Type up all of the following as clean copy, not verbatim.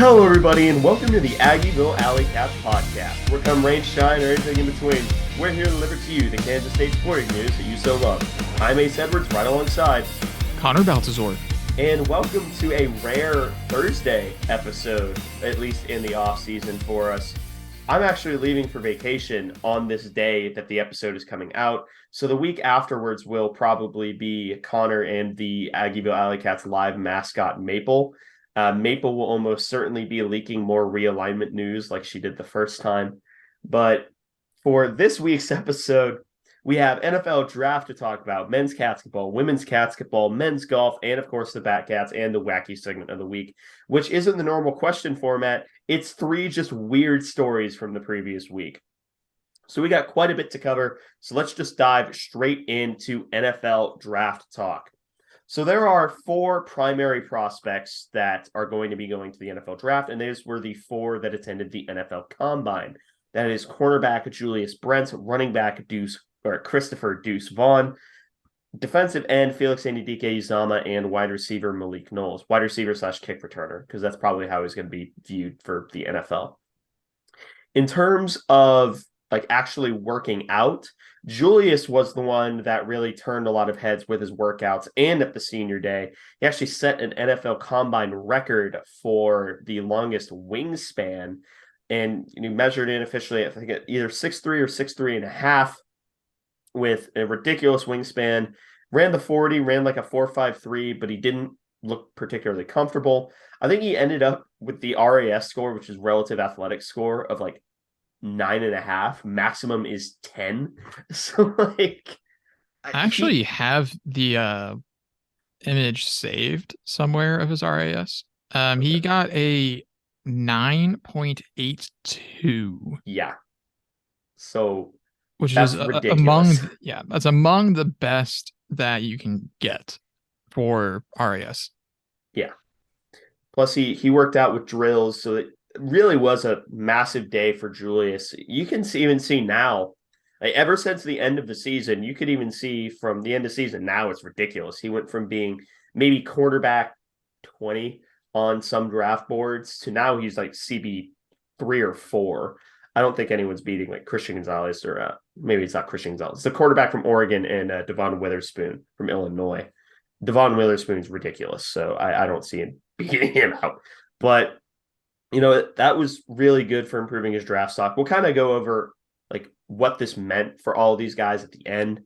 Hello, everybody, and welcome to the Aggieville Alleycats podcast. Where come rain, shine, or anything in between, we're here to deliver to you the Kansas State sporting news that you so love. I'm Ace Edwards, right alongside Connor Baltazar. And welcome to a rare Thursday episode, at least in the off season for us. I'm actually leaving for vacation on this day that the episode is coming out. So the week afterwards will probably be Connor and the Aggieville Alleycats live mascot, Maple. Maple will almost certainly be leaking more realignment news like she did the first time. But for this week's episode, we have NFL draft to talk about, men's basketball, women's basketball, men's golf, and of course the Batcats and the wacky segment of the week, which isn't the normal question format. It's three just weird stories from the previous week. So we got quite a bit to cover. So let's just dive straight into NFL draft talk. So there are four primary prospects that are going to be going to the NFL draft, and those were the four that attended the NFL Combine. That is cornerback Julius Brents, running back Christopher Deuce Vaughn, defensive end Felix Anudike-Uzomah, and wide receiver Malik Knowles, wide receiver / kick returner, because that's probably how he's going to be viewed for the NFL. In terms of actually working out, Julius was the one that really turned a lot of heads with his workouts, and at the senior day, he actually set an NFL Combine record for the longest wingspan, and he measured in officially, I think, either 6'3" or 6'3.5", with a ridiculous wingspan. Ran the 40, ran like a 4.53, but he didn't look particularly comfortable. I think he ended up with the RAS score, which is relative athletic score, of 9.5. Maximum is 10. So I actually have the image saved somewhere of his RAS. He got a 9.82. Yeah. So which that's is ridiculous. That's among the best that you can get for RAS. Yeah. Plus he worked out with drills, so it really was a massive day for Julius. You can even see now, ever since the end of the season, you could even see from the end of the season, now it's ridiculous. He went from being maybe quarterback 20 on some draft boards to now he's CB 3 or 4. I don't think anyone's beating Christian Gonzalez, or maybe it's not Christian Gonzalez. It's the quarterback from Oregon, and Devon Witherspoon from Illinois. Devon Witherspoon's ridiculous, so I don't see him beating him out. But that was really good for improving his draft stock. We'll kind of go over what this meant for all of these guys at the end.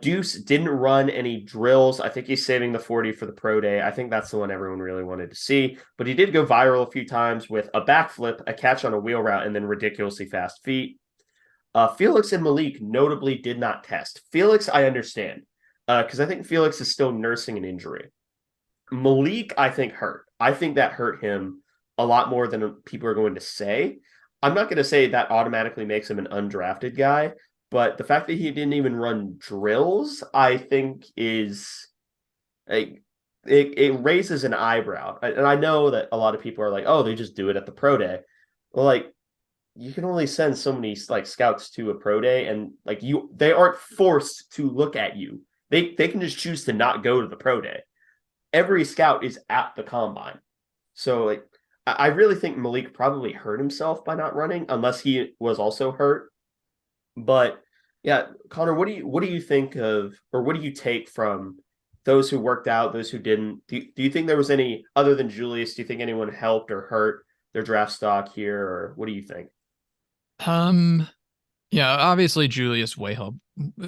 Deuce didn't run any drills. I think he's saving the 40 for the pro day. I think that's the one everyone really wanted to see. But he did go viral a few times with a backflip, a catch on a wheel route, and then ridiculously fast feet. Felix and Malik notably did not test. Felix, I understand, because I think Felix is still nursing an injury. Malik, I think, hurt. I think that hurt him a lot more than people are going to say. I'm not going to say that automatically makes him an undrafted guy, but the fact that he didn't even run drills, I think is it raises an eyebrow. And I know that a lot of people are like, oh, they just do it at the pro day. Well, you can only send so many scouts to a pro day, and they aren't forced to look at you. They can just choose to not go to the pro day. Every scout is at the combine. So I really think Malik probably hurt himself by not running, unless he was also hurt. But yeah, Connor, what do you think of, or what do you take from those who worked out, those who didn't? Do you think there was any, other than Julius, do you think anyone helped or hurt their draft stock here, or what do you think? Yeah, obviously Julius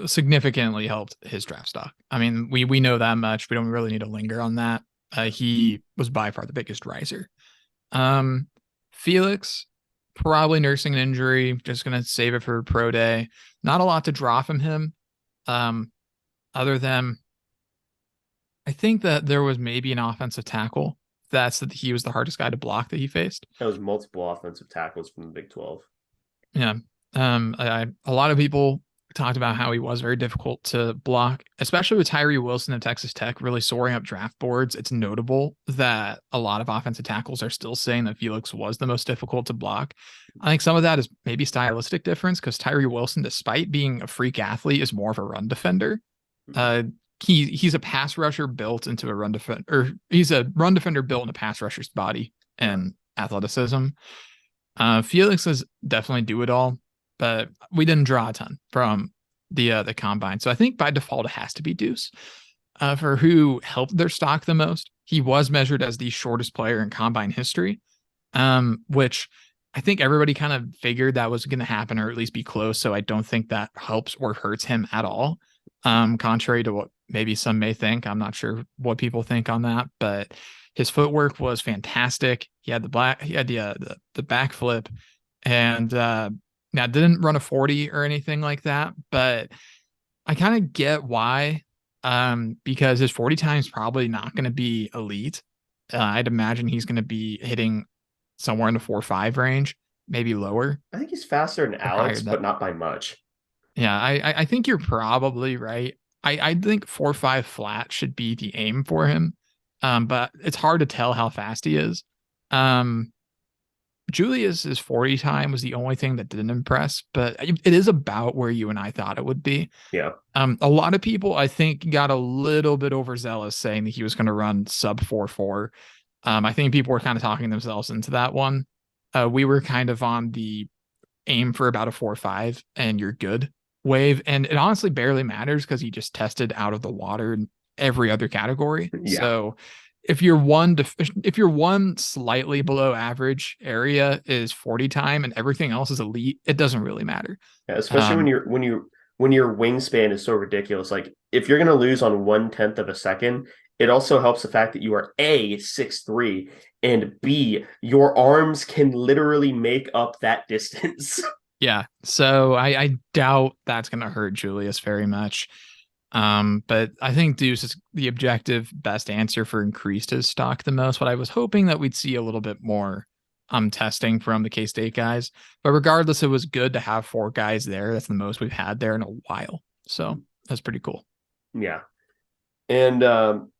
significantly helped his draft stock. I mean, we know that much. We don't really need to linger on that. He was by far the biggest riser. Felix probably nursing an injury, just gonna save it for pro day. Not a lot to draw from him, other than I think that there was maybe an offensive tackle that he was the hardest guy to block that he faced. There was multiple offensive tackles from the Big 12. Yeah. A lot of people talked about how he was very difficult to block, especially with Tyree Wilson at Texas Tech really soaring up draft boards. It's notable that a lot of offensive tackles are still saying that Felix was the most difficult to block. I think some of that is maybe stylistic difference, because Tyree Wilson, despite being a freak athlete, is more of a run defender. He's a pass rusher built into a run defender, or he's a run defender built in a pass rusher's body. And athleticism. Felix is definitely do it all, but we didn't draw a ton from the combine. So I think by default it has to be Deuce. For who helped their stock the most, he was measured as the shortest player in combine history, which I think everybody kind of figured that was going to happen or at least be close. So I don't think that helps or hurts him at all. Contrary to what maybe some may think. I'm not sure what people think on that, but his footwork was fantastic. He had the backflip, and now didn't run a 40 or anything like that, but I kind of get why. Because his 40 time is probably not going to be elite. I'd imagine he's going to be hitting somewhere in the 4.5 range, maybe lower. I think he's faster than Alex, but not by much. Yeah, I think you're probably right. I think 4.5 flat should be the aim for him. But it's hard to tell how fast he is. Julius's 40 time was the only thing that didn't impress, but it is about where you and I thought it would be. Yeah. A lot of people, I think, got a little bit overzealous saying that he was going to run sub 4.4. I think people were kind of talking themselves into that one. We were kind of on the aim for about a 4.5 and you're good wave. And it honestly barely matters because he just tested out of the water in every other category. Yeah. So if you're one slightly below average area is 40 time and everything else is elite, it doesn't really matter. Yeah, especially when your wingspan is so ridiculous. Like if you're going to lose on 1/10 of a second, it also helps the fact that you are A, 6'3", and B, your arms can literally make up that distance. Yeah. So I doubt that's going to hurt Julius very much. But I think Deuce is the objective best answer for increased his stock the most. What I was hoping that we'd see a little bit more testing from the K-State guys. But regardless, it was good to have 4 guys there. That's the most we've had there in a while. So that's pretty cool. Yeah. And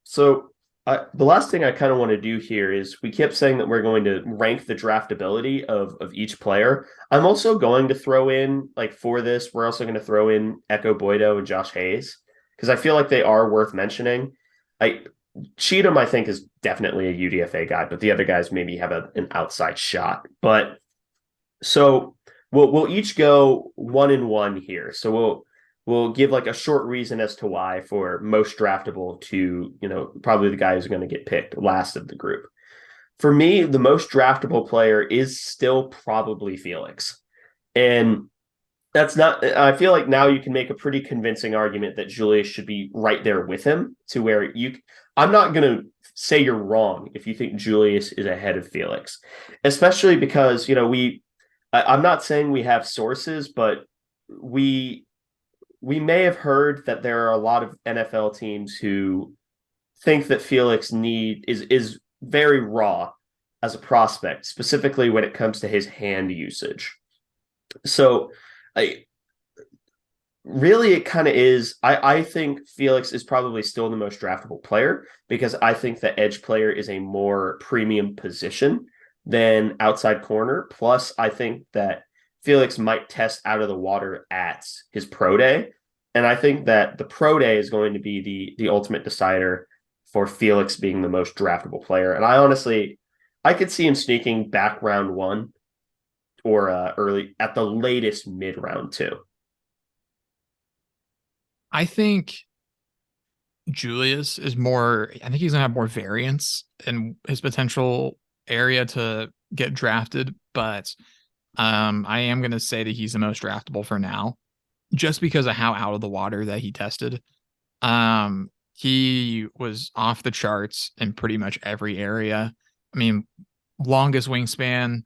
so the last thing I kind of want to do here is we kept saying that we're going to rank the draftability of each player. I'm also going to throw in, like for this, we're also going to throw in Echo Boydo and Josh Hayes because I feel like they are worth mentioning. Cheatham, I think, is definitely a UDFA guy, but the other guys maybe have an outside shot. But so we'll each go 1 and 1 here. So we'll give like a short reason as to why for most draftable to, probably the guy who's going to get picked last of the group. For me, the most draftable player is still probably Felix. And that's not, I feel like now you can make a pretty convincing argument that Julius should be right there with him to where I'm not going to say you're wrong if you think Julius is ahead of Felix, especially because, I'm not saying we have sources, but we may have heard that there are a lot of NFL teams who think that Felix is very raw as a prospect, specifically when it comes to his hand usage. So really it kind of is. I think Felix is probably still the most draftable player because I think the edge player is a more premium position than outside corner. Plus, I think that Felix might test out of the water at his pro day. And I think that the pro day is going to be the ultimate decider for Felix being the most draftable player. And I could see him sneaking back round 1 or early at the latest mid round 2. I think Julius is more, I think he's going to have more variance in his potential area to get drafted, but I am going to say that he's the most draftable for now, just because of how out of the water that he tested. He was off the charts in pretty much every area. I mean, longest wingspan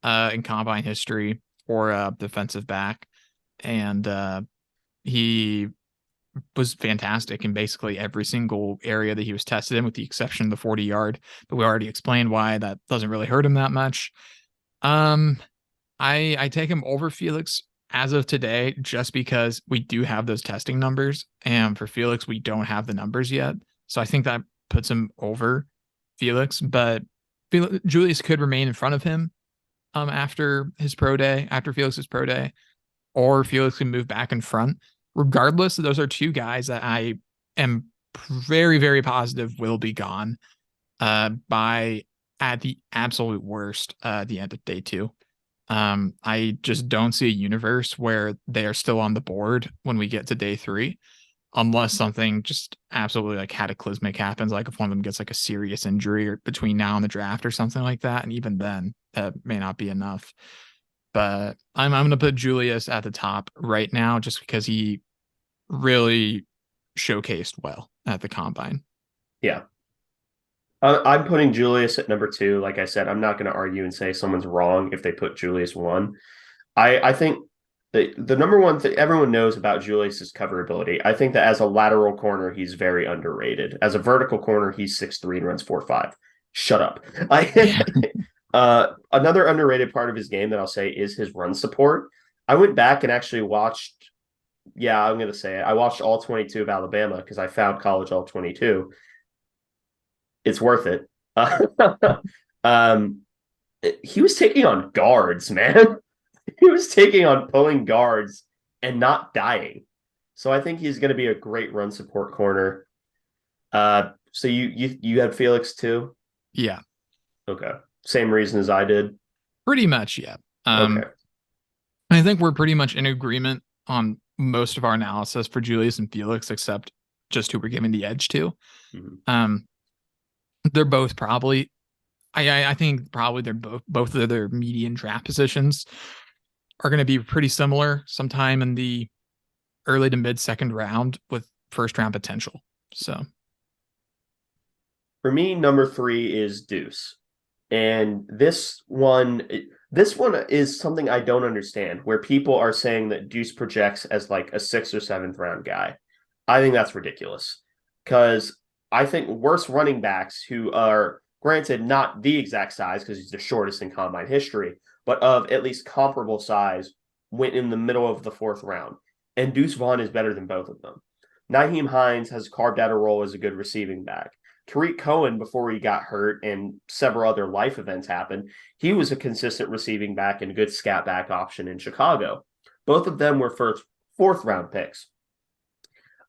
in combine history for a defensive back. And he was fantastic in basically every single area that he was tested in, with the exception of the 40-yard. But we already explained why that doesn't really hurt him that much. I take him over Felix as of today, just because we do have those testing numbers, and for Felix, we don't have the numbers yet. So I think that puts him over Felix, but Julius could remain in front of him after Felix's pro day, or Felix can move back in front. Regardless, those are 2 guys that I am very, very positive will be gone by at the absolute worst at the end of day 2. I just don't see a universe where they are still on the board when we get to day 3, unless something just absolutely like cataclysmic happens, like if one of them gets like a serious injury or between now and the draft or something like that. And even then, that may not be enough. But I'm going to put Julius at the top right now just because he really showcased well at the combine. Yeah. I'm putting Julius at number 2. Like I said, I'm not going to argue and say someone's wrong if they put Julius 1. I think the number one thing everyone knows about Julius is coverability. I think that as a lateral corner, he's very underrated. As a vertical corner, he's 6'3" and runs 4'5". Shut up. Yeah. Another underrated part of his game that I'll say is his run support. I went back and actually watched, yeah, I'm going to say it. I watched all 22 of Alabama because I found college all 22. It's worth it. Um, he was taking on guards, man. He was taking on pulling guards and not dying. So I think he's going to be a great run support corner. So you had Felix too? Yeah. Okay. Same reason as I did. Pretty much, yeah. Okay. I think we're pretty much in agreement on most of our analysis for Julius and Felix, except just who we're giving the edge to. Mm-hmm. They're both probably, I think probably they're both of their median draft positions are going to be pretty similar sometime in the early to mid second round with first round potential. So for me, number 3 is Deuce. And this one is something I don't understand, where people are saying that Deuce projects as like a 6th or 7th round guy. I think that's ridiculous because I think worse running backs who are granted not the exact size because he's the shortest in combine history, but of at least comparable size went in the middle of the 4th round. And Deuce Vaughn is better than both of them. Nyheim Hines has carved out a role as a good receiving back. Tariq Cohen, before he got hurt and several other life events happened, he was a consistent receiving back and good scat back option in Chicago. Both of them were first, 4th round picks.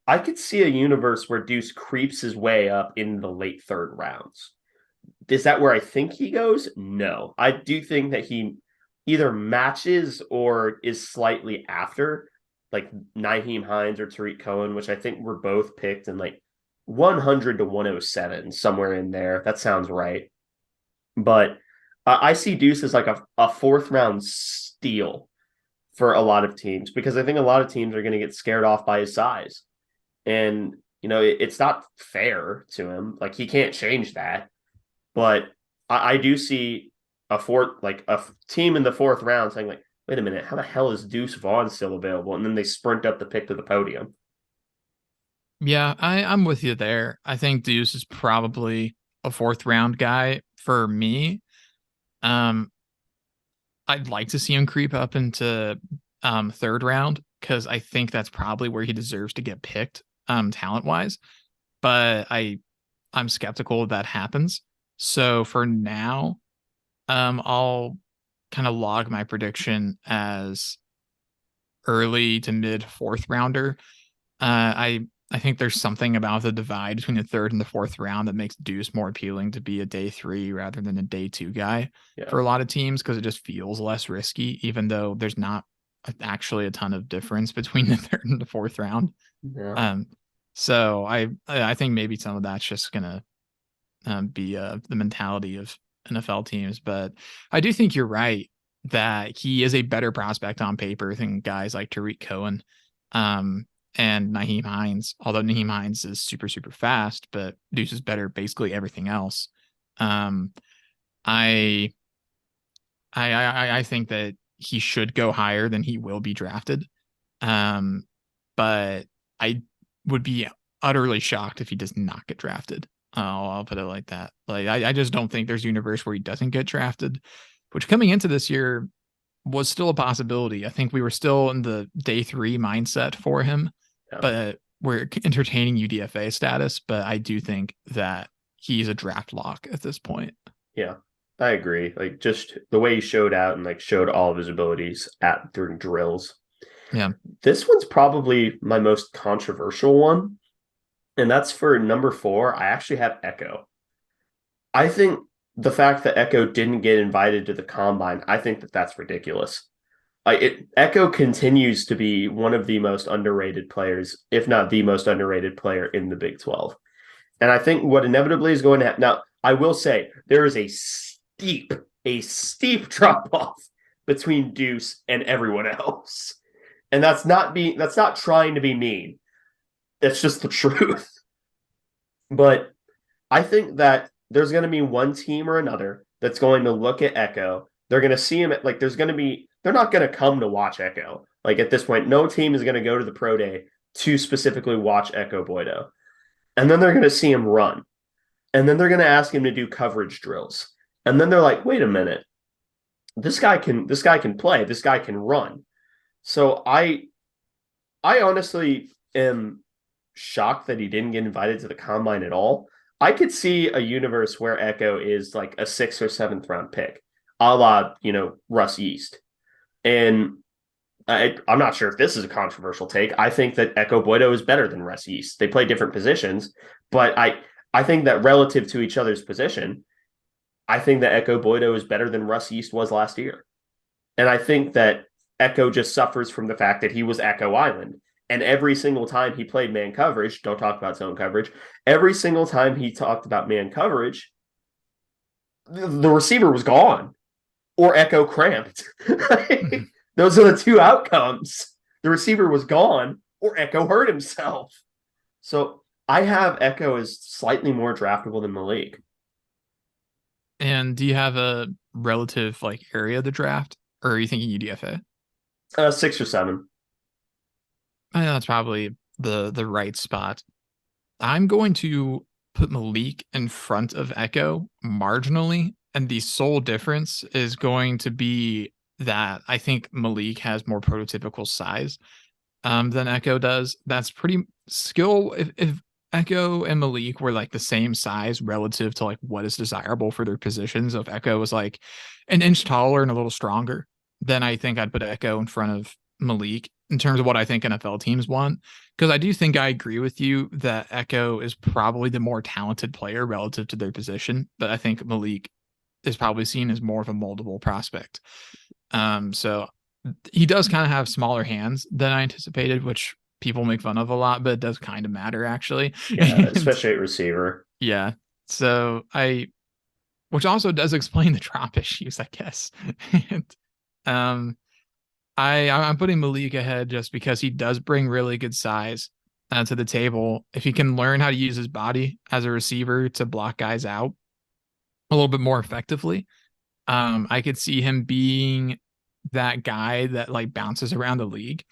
I could see a universe where Deuce creeps his way up in the late 3rd rounds. Is that where I think he goes? No. I do think that he either matches or is slightly after, like Nyheim Hines or Tariq Cohen, which I think were both picked in like 100 to 107, somewhere in there. That sounds right. But I see Deuce as like a 4th round steal for a lot of teams because I think a lot of teams are going to get scared off by his size. And, it's not fair to him. Like, he can't change that. But I do see a team in the 4th round saying, like, wait a minute, how the hell is Deuce Vaughn still available? And then they sprint up the pick to the podium. yeah, I'm with you there. I think Deuce is probably a 4th round guy for me. I'd like to see him creep up into 3rd round because I think that's probably where he deserves to get picked talent wise. But I'm skeptical that happens. So for now, I'll kind of log my prediction as early to mid 4th rounder. I think there's something about the divide between the 3rd and the 4th round that makes Deuce more appealing to be a day 3 rather than a day 2 guy for a lot of teams because it just feels less risky, even though there's not actually a ton of difference between the 3rd and the 4th round. Yeah. So I think maybe some of that's just gonna be the mentality of NFL teams, but I do think you're right that he is a better prospect on paper than guys like Tariq Cohen. And Nyheim Hines, although Nyheim Hines is super, super fast, but Deuce is better basically everything else. I think that he should go higher than he will be drafted. But I would be utterly shocked if he does not get drafted. I'll put it like that. Like I just don't think there's a universe where he doesn't get drafted, which coming into this year was still a possibility. I think we were still in the day 3 mindset for him, but we're entertaining UDFA status. But I do think that he's a draft lock at this point. Yeah, I agree. Like just the way he showed out and like showed all of his abilities during drills. Yeah. This one's probably my most controversial one. And that's for number 4. I actually have Echo. I think the fact that Echo didn't get invited to the combine, I think that that's ridiculous. Echo continues to be one of the most underrated players, if not the most underrated player in the Big 12. And I think what inevitably is going to happen now, I will say there is a steep drop off between Deuce and everyone else. And that's not trying to be mean. That's just the truth. But I think that there's going to be one team or another that's going to look at Echo. They're going to see him like they're not going to come to watch Echo. Like at this point, no team is going to go to the pro day to specifically watch Echo Boydo. And then they're going to see him run. And then they're going to ask him to do coverage drills. And then they're like, wait a minute. This guy can play. This guy can run. So I honestly am shocked that he didn't get invited to the combine at all. I could see a universe where Echo is like a 6th or 7th round pick, a la, Russ Yeast. And I'm not sure if this is a controversial take. I think that Echo Boydo is better than Russ Yeast. They play different positions, but I think that relative to each other's position, I think that Echo Boydo is better than Russ Yeast was last year. And I think that Echo just suffers from the fact that he was Echo Island. And every single time he played man coverage, don't talk about zone coverage, every single time he talked about man coverage, the receiver was gone or Echo cramped. Those are the two outcomes. The receiver was gone or Echo hurt himself. So I have Echo as slightly more draftable than Malik. And do you have a relative like area of the draft, or are you thinking UDFA? 6 or 7. I know that's probably the right spot. I'm going to put Malik in front of Echo marginally, and the sole difference is going to be that I think Malik has more prototypical size than Echo does. That's pretty skill. If Echo and Malik were like the same size relative to like what is desirable for their positions, if Echo was like an inch taller and a little stronger, then I think I'd put Echo in front of Malik in terms of what I think NFL teams want. Because I do think I agree with you that Echo is probably the more talented player relative to their position, but I think Malik is probably seen as more of a moldable prospect. So he does kind of have smaller hands than I anticipated, which people make fun of a lot, but it does kind of matter actually. Yeah, especially at receiver. Yeah. So which also does explain the drop issues, I guess. And I'm putting Malik ahead just because he does bring really good size to the table. If he can learn how to use his body as a receiver to block guys out a little bit more effectively, I could see him being that guy that like bounces around the league.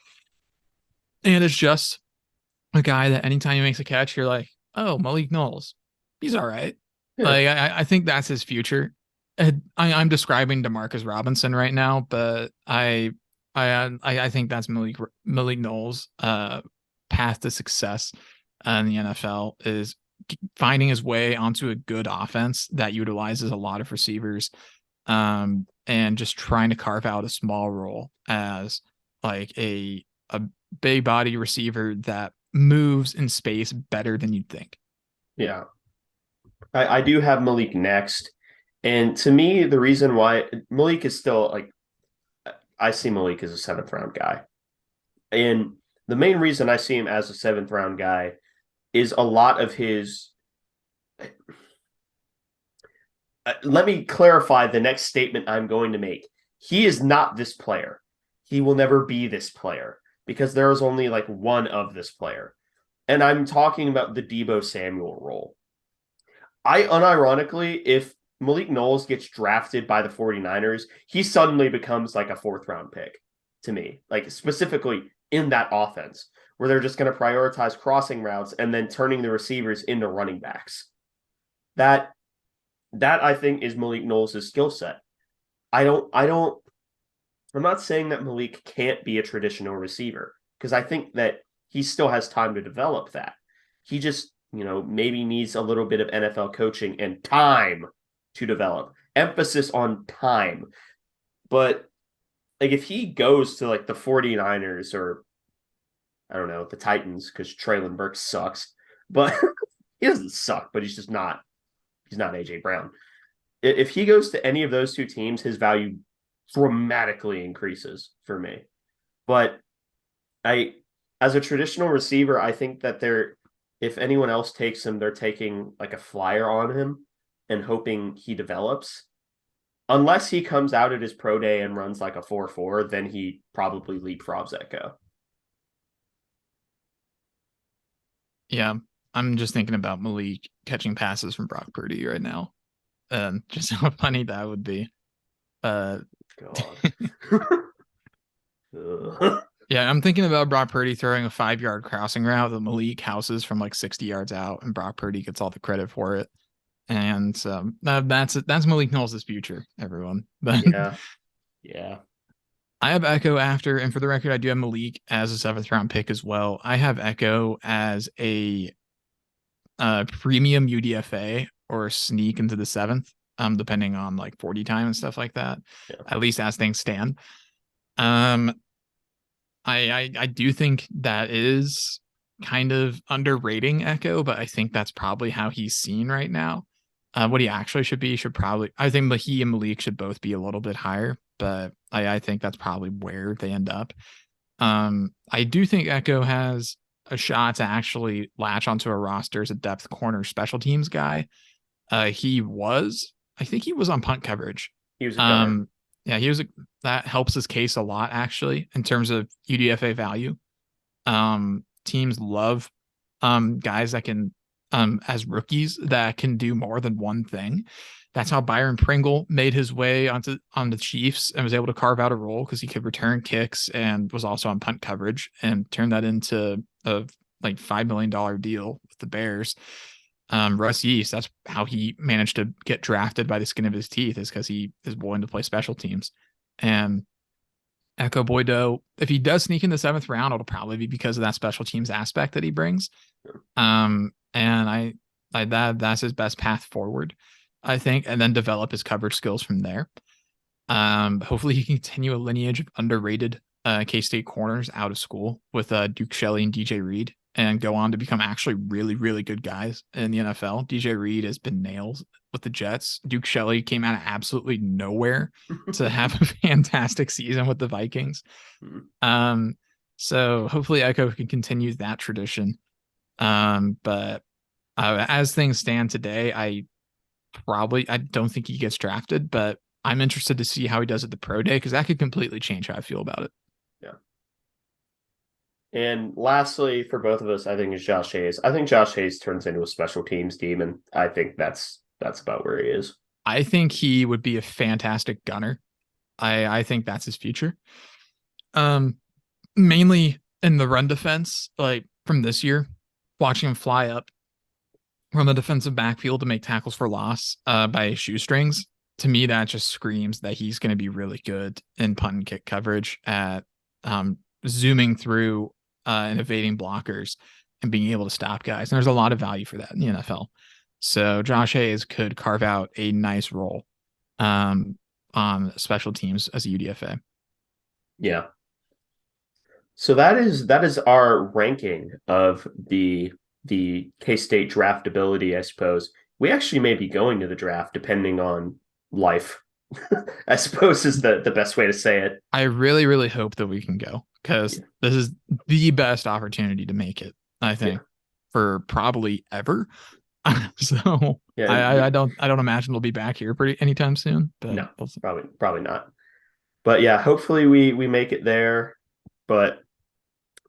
And it's just a guy that anytime he makes a catch, you're like, oh, Malik Knowles, he's all right. Yeah. Like I think that's his future. I'm describing DeMarcus Robinson right now, but I think that's Malik Knowles' path to success in the NFL is finding his way onto a good offense that utilizes a lot of receivers, and just trying to carve out a small role as like a big body receiver that moves in space better than you'd think. Yeah. I do have Malik next. And to me, the reason why Malik is still like, I see Malik as a 7th round guy. And the main reason I see him as a 7th round guy is a lot of his. Let me clarify the next statement I'm going to make. He is not this player. He will never be this player because there is only like one of this player. And I'm talking about the Deebo Samuel role. I unironically, if Malik Knowles gets drafted by the 49ers, he suddenly becomes like a 4th round pick to me, like specifically in that offense where they're just going to prioritize crossing routes and then turning the receivers into running backs. That I think is Malik Knowles' skill set. I'm not saying that Malik can't be a traditional receiver because I think that he still has time to develop that. He just, maybe needs a little bit of NFL coaching and time to develop. Emphasis on time. But like if he goes to like the 49ers or I don't know, the Titans, because Traylon Burks sucks. But he doesn't suck, but he's not AJ Brown. if he goes to any of those two teams, his value dramatically increases for me. But I, as a traditional receiver, I think that if anyone else takes him, they're taking like a flyer on him and hoping he develops. Unless he comes out at his pro day and runs like a 4.4, then he probably leapfrogs Echo. Yeah, I'm just thinking about Malik catching passes from Brock Purdy right now, and just how funny that would be. Uh, God. yeah, I'm thinking about Brock Purdy throwing a 5-yard crossing route that Malik houses from like 60 yards out, and Brock Purdy gets all the credit for it. And that's Malik Knowles' future, everyone. But yeah. I have Echo after, and for the record, I do have Malik as a 7th-round pick as well. I have Echo as a premium UDFA or sneak into the 7th, depending on like 40 time and stuff like that. Yeah. At least as things stand. I do think that is kind of underrating Echo, but I think that's probably how he's seen right now. What he actually should be I think he and Malik should both be a little bit higher, but I think that's probably where they end up. I do think Echo has a shot to actually latch onto a roster as a depth corner special teams guy. I think he was on punt coverage. He was a gunner. Yeah, that helps his case a lot actually in terms of UDFA value. Teams love guys that can as rookies that can do more than one thing. That's how Byron Pringle made his way on the Chiefs and was able to carve out a role because he could return kicks and was also on punt coverage and turned that into a like $5 million deal with the Bears. Russ Yeast, that's how he managed to get drafted by the skin of his teeth, is because he is willing to play special teams. And Echo Boydo, if he does sneak in the 7th round, it'll probably be because of that special teams aspect that he brings. And that's his best path forward, I think, and then develop his coverage skills from there. Hopefully he can continue a lineage of underrated K-State corners out of school with Duke Shelley and DJ Reed, and go on to become actually really, really good guys in the NFL. DJ Reed has been nails with the Jets. Duke Shelley came out of absolutely nowhere to have a fantastic season with the Vikings. So hopefully Echo can continue that tradition. But as things stand today, I don't think he gets drafted, but I'm interested to see how he does at the pro day, because that could completely change how I feel about it. Yeah. And lastly, for both of us, I think is Josh Hayes. I think Josh Hayes turns into a special teams team, and I think that's about where he is. I think he would be a fantastic gunner. I think that's his future. Mainly in the run defense, like from this year, watching him fly up from the defensive backfield to make tackles for loss by shoestrings. To me, that just screams that he's going to be really good in punt and kick coverage at zooming through and evading blockers and being able to stop guys. And there's a lot of value for that in the NFL. So Josh Hayes could carve out a nice role on special teams as a UDFA. Yeah. So that is our ranking of the K-State draftability, I suppose. We actually may be going to the draft depending on life, I suppose is the best way to say it. I really, really hope that we can go, because this is the best opportunity to make it, I think, for probably ever. So I don't imagine we'll be back here anytime soon. But no, probably not. But yeah, hopefully we make it there. But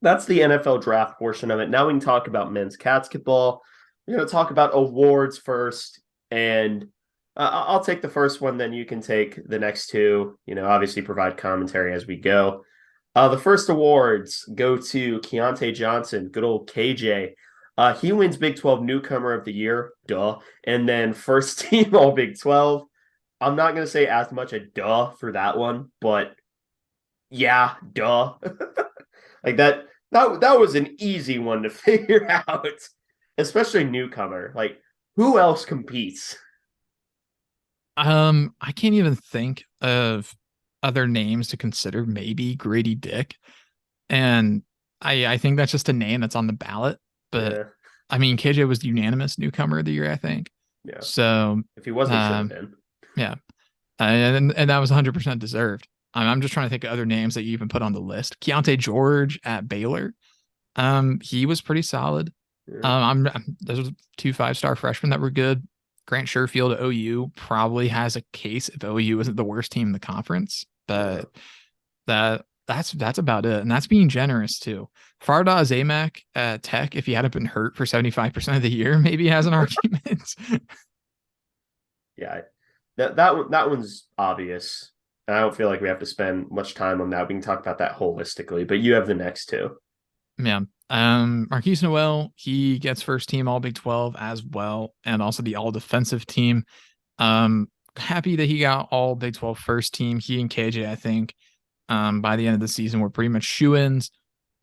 that's the NFL draft portion of it. Now we can talk about men's basketball. We're going to talk about awards first, and I'll take the first one, then you can take the next two. Obviously provide commentary as we go. The first awards go to Keontae Johnson, good old KJ. He wins Big 12 Newcomer of the Year, duh, and then first team All Big 12. I'm not going to say as much a duh for that one, but yeah, duh. Like that was an easy one to figure out, especially newcomer. Like, who else competes? I can't even think of other names to consider. Maybe Grady Dick, and I think that's just a name that's on the ballot. But I mean, KJ was the unanimous newcomer of the year, I think. Yeah. So if he wasn't, should have been. Yeah. And that was 100% deserved. I'm just trying to think of other names that you even put on the list. Keontae George at Baylor. He was pretty solid. Yeah. Those were 2 5-star freshmen that were good. Grant Sherfield at OU probably has a case if OU isn't the worst team in the conference, but that's about it. And that's being generous too. Fardaws Aimaq at Tech, if he hadn't been hurt for 75% of the year, maybe has an argument. Yeah, that one's obvious. And I don't feel like we have to spend much time on that. We can talk about that holistically, but you have the next two. Yeah. Marquise Noel, he gets first team all Big 12 as well, and also the all defensive team. Happy that he got all Big 12 first team. He and KJ, I think, by the end of the season were pretty much shoo-ins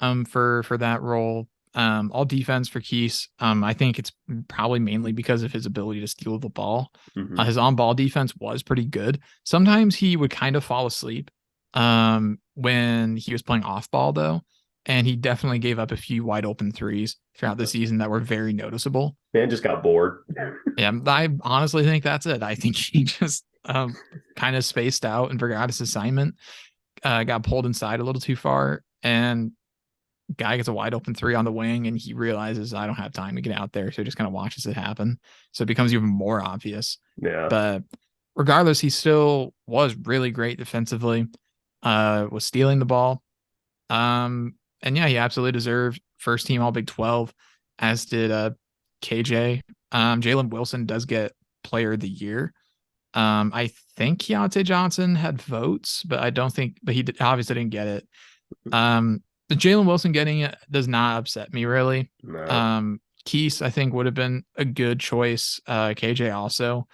for that role. All defense for Keese. I think it's probably mainly because of his ability to steal the ball. Mm-hmm. His on-ball defense was pretty good. Sometimes he would kind of fall asleep when he was playing off-ball, though, and he definitely gave up a few wide open threes throughout the season that were very noticeable. Man just got bored. Yeah, I honestly think that's it. I think he just kind of spaced out and forgot his assignment. Got pulled inside a little too far, and guy gets a wide open three on the wing, and he realizes I don't have time to get out there, so he just kind of watches it happen. So it becomes even more obvious. Yeah. But regardless, he still was really great defensively. Was stealing the ball. And yeah, he absolutely deserved first team all Big 12, as did KJ. Jalen Wilson does get player of the year. I think Keontae Johnson had votes, but I don't think, but he obviously didn't get it. The Jalen Wilson getting it does not upset me really. No. Keese, I think, would have been a good choice. KJ also,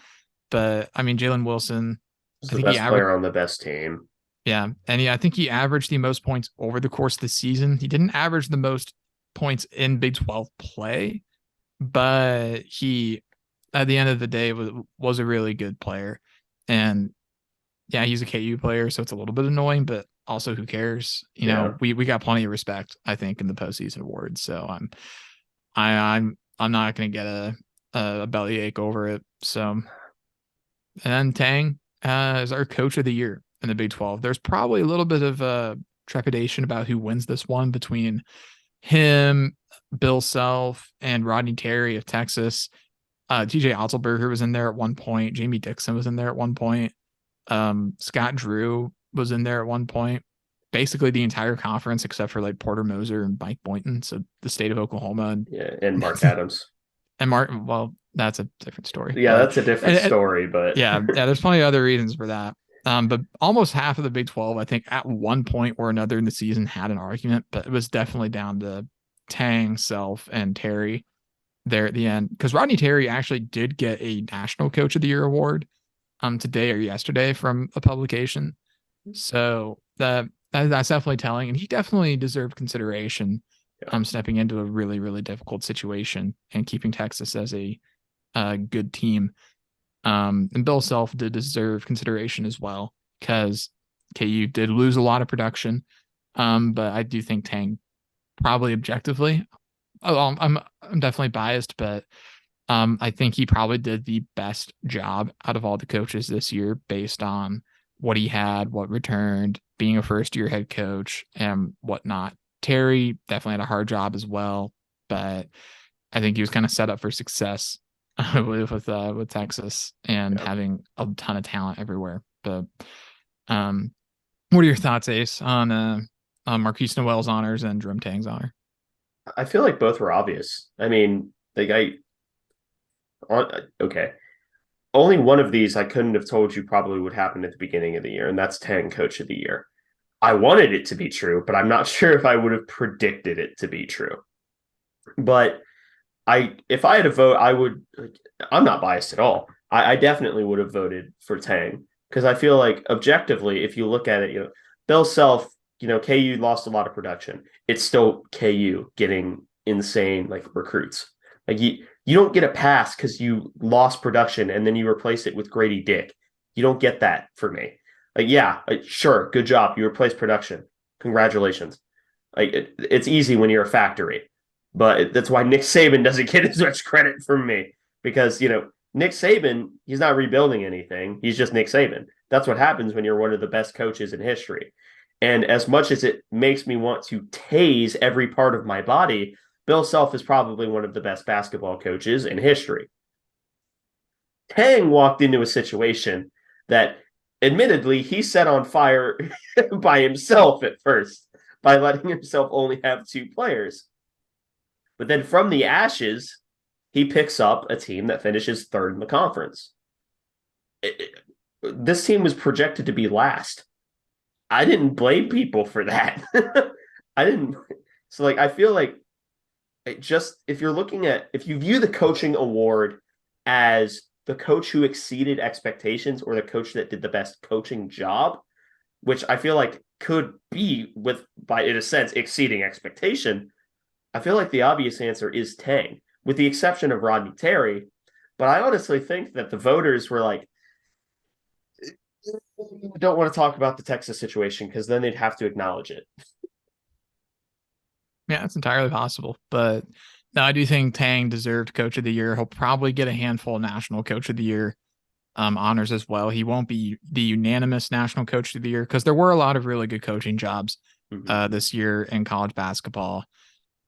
but I mean, Jalen Wilson, He's I the think best player on the best team. yeah, and I think he averaged the most points over the course of the season. He didn't average the most points in Big 12 play, but he, at the end of the day, was a really good player. And yeah, he's a KU player, so it's a little bit annoying, but also who cares? You know, we got plenty of respect, I think, in the postseason awards. So I'm not gonna get a bellyache over it. So, and then Tang is our coach of the year in the Big 12. There's probably a little bit of trepidation about who wins this one between him, Bill Self, and Rodney Terry of Texas. TJ Otzelberger was in there at one point. Jamie Dixon was in there at one point. Scott Drew was in there at one point. Basically the entire conference except for like Porter Moser and Mike Boynton. So the state of Oklahoma and Mark Adams. And Mark, well, that's a different story. Yeah, that's a different story, but yeah, there's plenty of other reasons for that. But almost half of the Big 12, I think, at one point or another in the season had an argument, but it was definitely down to Tang, Self, and Terry there at the end. Because Rodney Terry actually did get a National Coach of the Year award today or yesterday from a publication. So that's definitely telling, and he definitely deserved consideration. Stepping into a really, really difficult situation and keeping Texas as a good team. And Bill Self did deserve consideration as well, because KU did lose a lot of production. But I do think Tang probably objectively, I'm definitely biased, but I think he probably did the best job out of all the coaches this year based on what he had, what returned, being a first-year head coach, and whatnot. Terry definitely had a hard job as well, but I think he was kind of set up for success with Texas and having a ton of talent everywhere. But what are your thoughts, Ace, on Marquise Noel's honors and Jerome Tang's honor? I feel like both were obvious. I mean, okay. Only one of these I couldn't have told you probably would happen at the beginning of the year, and that's Tang Coach of the Year. I wanted it to be true, but I'm not sure if I would have predicted it to be true. But if I had to vote, I'm not biased at all. I definitely would have voted for Tang, because I feel like objectively, if you look at it, Bill Self, KU lost a lot of production. It's still KU getting insane recruits. You don't get a pass because you lost production and then you replace it with Grady Dick. You don't get that for me. Sure, good job. You replaced production. Congratulations. It's easy when you're a factory, but that's why Nick Saban doesn't get as much credit from me, because Nick Saban, he's not rebuilding anything. He's just Nick Saban. That's what happens when you're one of the best coaches in history. And as much as it makes me want to tase every part of my body, Bill Self is probably one of the best basketball coaches in history. Tang walked into a situation that admittedly he set on fire by himself at first by letting himself only have two players. But then from the ashes, he picks up a team that finishes third in the conference. This team was projected to be last. I didn't blame people for that. I didn't. So, like, I feel like if you're looking at, if you view the coaching award as the coach who exceeded expectations or the coach that did the best coaching job, which I feel like could be in a sense, exceeding expectation, I feel like the obvious answer is Tang, with the exception of Rodney Terry. But I honestly think that the voters were like, don't want to talk about the Texas situation because then they'd have to acknowledge it. Yeah, it's entirely possible. But no, I do think Tang deserved Coach of the Year. He'll probably get a handful of National Coach of the Year honors as well. He won't be the unanimous National Coach of the Year because there were a lot of really good coaching jobs this year in college basketball.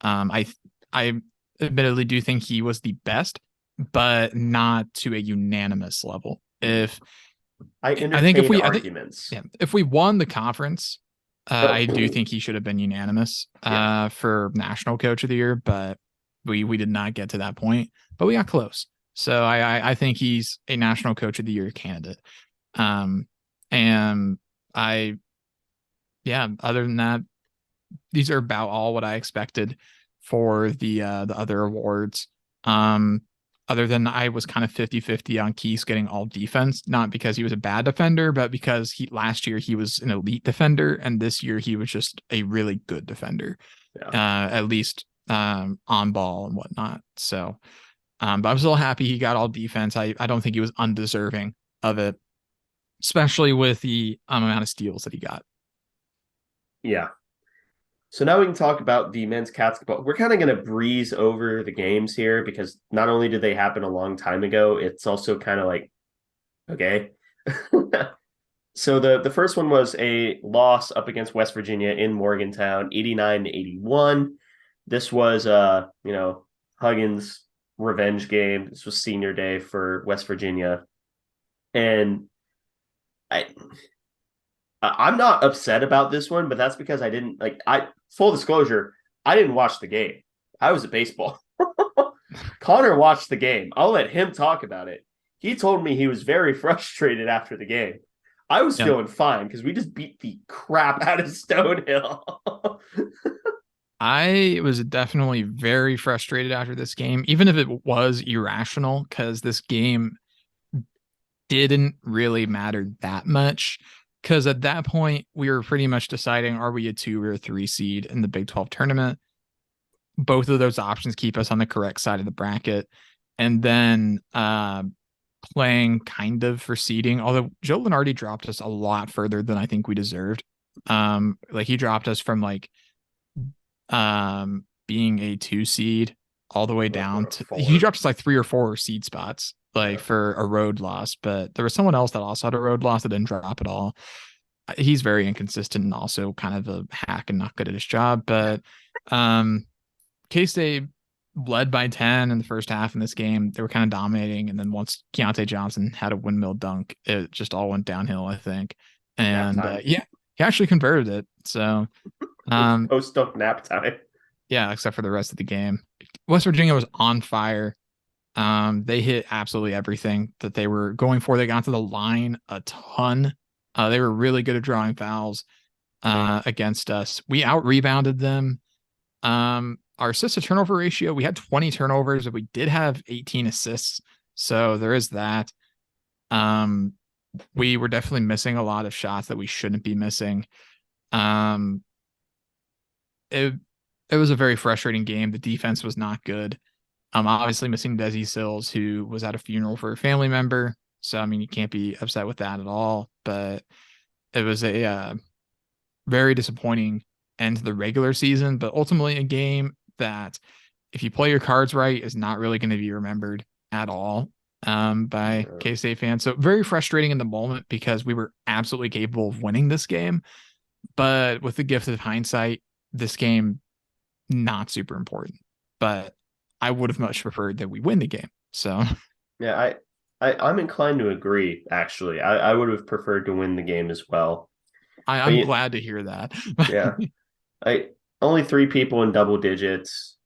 I admittedly do think he was the best, but not to a unanimous level. I think arguments. If we won the conference, I do think he should have been unanimous for National Coach of the Year, but we did not get to that point, but we got close. So I think he's a National Coach of the Year candidate. Other than that, these are about all what I expected for the other awards. Other than I was kind of 50-50 on Keith getting all defense, not because he was a bad defender, but because last year he was an elite defender, and this year he was just a really good defender, at least on ball and whatnot. So, but I'm still happy he got all defense. I don't think he was undeserving of it, especially with the amount of steals that he got. Yeah. So now we can talk about the men's basketball. We're kind of going to breeze over the games here because not only did they happen a long time ago, it's also kind of like, okay. So the first one was a loss up against West Virginia in Morgantown, 89-81. This was Huggins' revenge game. This was senior day for West Virginia. And I'm not upset about this one, but that's because full disclosure, I didn't watch the game. I was at baseball. Connor watched the game. I'll let him talk about it. He told me he was very frustrated after the game. I was feeling fine because we just beat the crap out of Stonehill. I was definitely very frustrated after this game, even if it was irrational, because this game didn't really matter that much. Because at that point, we were pretty much deciding, are we a 2 or a 3 seed in the Big 12 tournament? Both of those options keep us on the correct side of the bracket. And then playing kind of for seeding, although Joe Lenardi dropped us a lot further than I think we deserved. He dropped us from being a 2 seed all the way down to, he dropped us 3 or 4 seed spots for a road loss, but there was someone else that also had a road loss that didn't drop at all. He's very inconsistent and also kind of a hack and not good at his job, but K-State led by 10 in the first half in this game. They were kind of dominating, and then once Keontae Johnson had a windmill dunk, it just all went downhill, I think. And he actually converted it. So post-dunk nap time. Yeah, except for the rest of the game. West Virginia was on fire. They hit absolutely everything that they were going for. They got to the line a ton. They were really good at drawing fouls against us. We out-rebounded them. Our assist to turnover ratio, we had 20 turnovers, but we did have 18 assists. So there is that. We were definitely missing a lot of shots that we shouldn't be missing. It was a very frustrating game. The defense was not good. Obviously missing Desi Sills, who was at a funeral for a family member. So, I mean, you can't be upset with that at all. But it was a very disappointing end to the regular season, but ultimately a game that, if you play your cards right, is not really going to be remembered at all. by K-State fans. So very frustrating in the moment because we were absolutely capable of winning this game. But with the gift of hindsight, this game, not super important. But I would have much preferred that we win the game. So Yeah, I'm inclined to agree, actually. I would have preferred to win the game as well. I'm glad to hear that. Yeah. I only three people in double digits.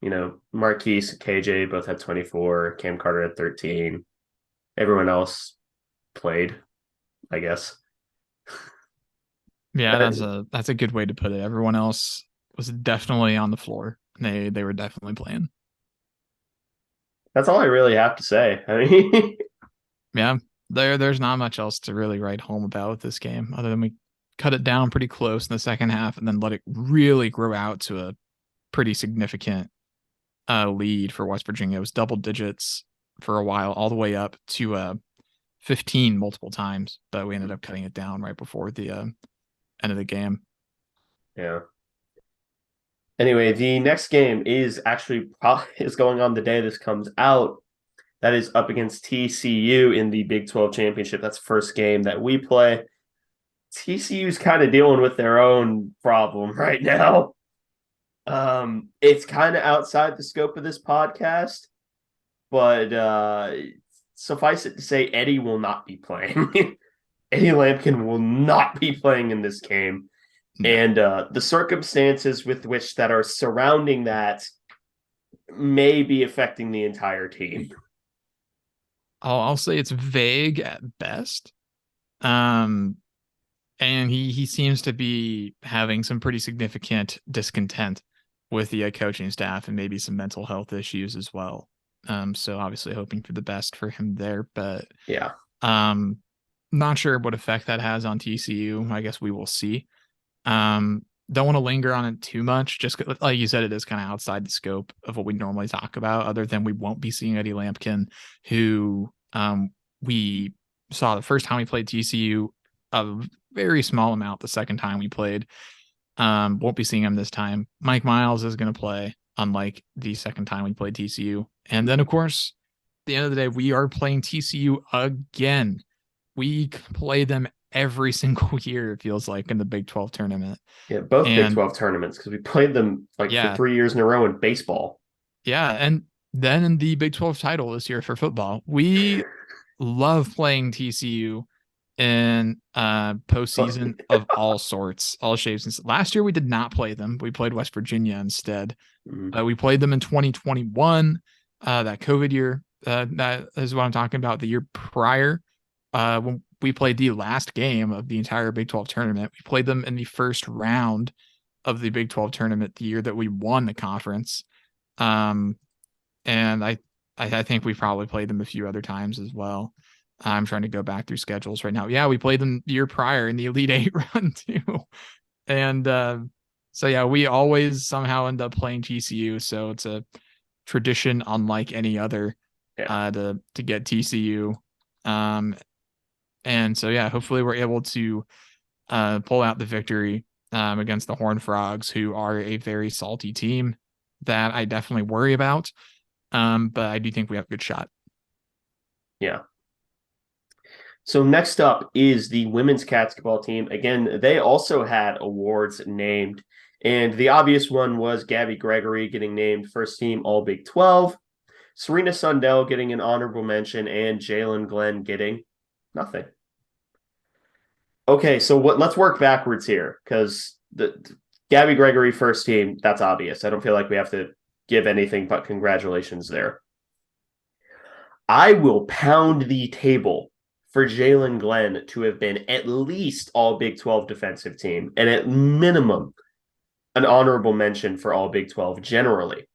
Marquise and KJ both had 24, Cam Carter had 13. Everyone else played, I guess. Yeah, But that's a good way to put it. Everyone else was definitely on the floor. They were definitely playing. that's all I really have to say. I mean, Yeah, there's not much else to really write home about with this game other than we cut it down pretty close in the second half and then let it really grow out to a pretty significant lead for West Virginia. It was double digits for a while, all the way up to 15 multiple times, but we ended up cutting it down right before the end of the game. yeah. Anyway, the next game is actually is going on the day this comes out. That is up against TCU in the Big 12 championship. That's the first game that we play. TCU's kind of dealing with their own problem right now. It's kind of outside the scope of this podcast, but suffice it to say, Eddie will not be playing. Eddie Lampkin will not be playing in this game. No. And the circumstances with which that are surrounding that may be affecting the entire team. I'll say it's vague at best. And he seems to be having some pretty significant discontent with the coaching staff and maybe some mental health issues as well. So obviously hoping for the best for him there, but yeah, not sure what effect that has on TCU. I guess we will see. Don't want to linger on it too much. Just like you said, it is kind of outside the scope of what we normally talk about, other than we won't be seeing Eddie Lampkin, who we saw the first time we played TCU a very small amount the second time we played. Won't be seeing him this time. Mike Miles is going to play, unlike the second time we played TCU. And then, of course, at the end of the day, we are playing TCU again. We play them every single year, it feels like, in the Big 12 tournament. Yeah, both Big 12 tournaments, because we played them for 3 years in a row in baseball. Yeah, and then in the Big 12 title this year for football. We love playing TCU in postseason of all sorts, all shapes. And last year we did not play them. We played West Virginia instead. We played them in 2021, that COVID year. That is what I'm talking about. The year prior, when we played the last game of the entire Big 12 tournament, we played them in the first round of the Big 12 tournament the year that we won the conference. And I think we probably played them a few other times as well. I'm trying to go back through schedules right now. Yeah, we played them the year prior in the Elite Eight run too. And so, yeah, we always somehow end up playing TCU. So it's a tradition unlike any other to get TCU. And so, yeah, hopefully we're able to pull out the victory against the Horned Frogs, who are a very salty team that I definitely worry about. But I do think we have a good shot. Yeah. So next up is the women's basketball team. Again, they also had awards named, and the obvious one was Gabby Gregory getting named first team All Big 12, Serena Sundell getting an honorable mention, and Jalen Glenn getting nothing. Okay, so let's work backwards here, because the Gabby Gregory first team, that's obvious. I don't feel like we have to give anything but congratulations there. I will pound the table for Jalen Glenn to have been at least All Big 12 defensive team, and at minimum an honorable mention for All Big 12 generally.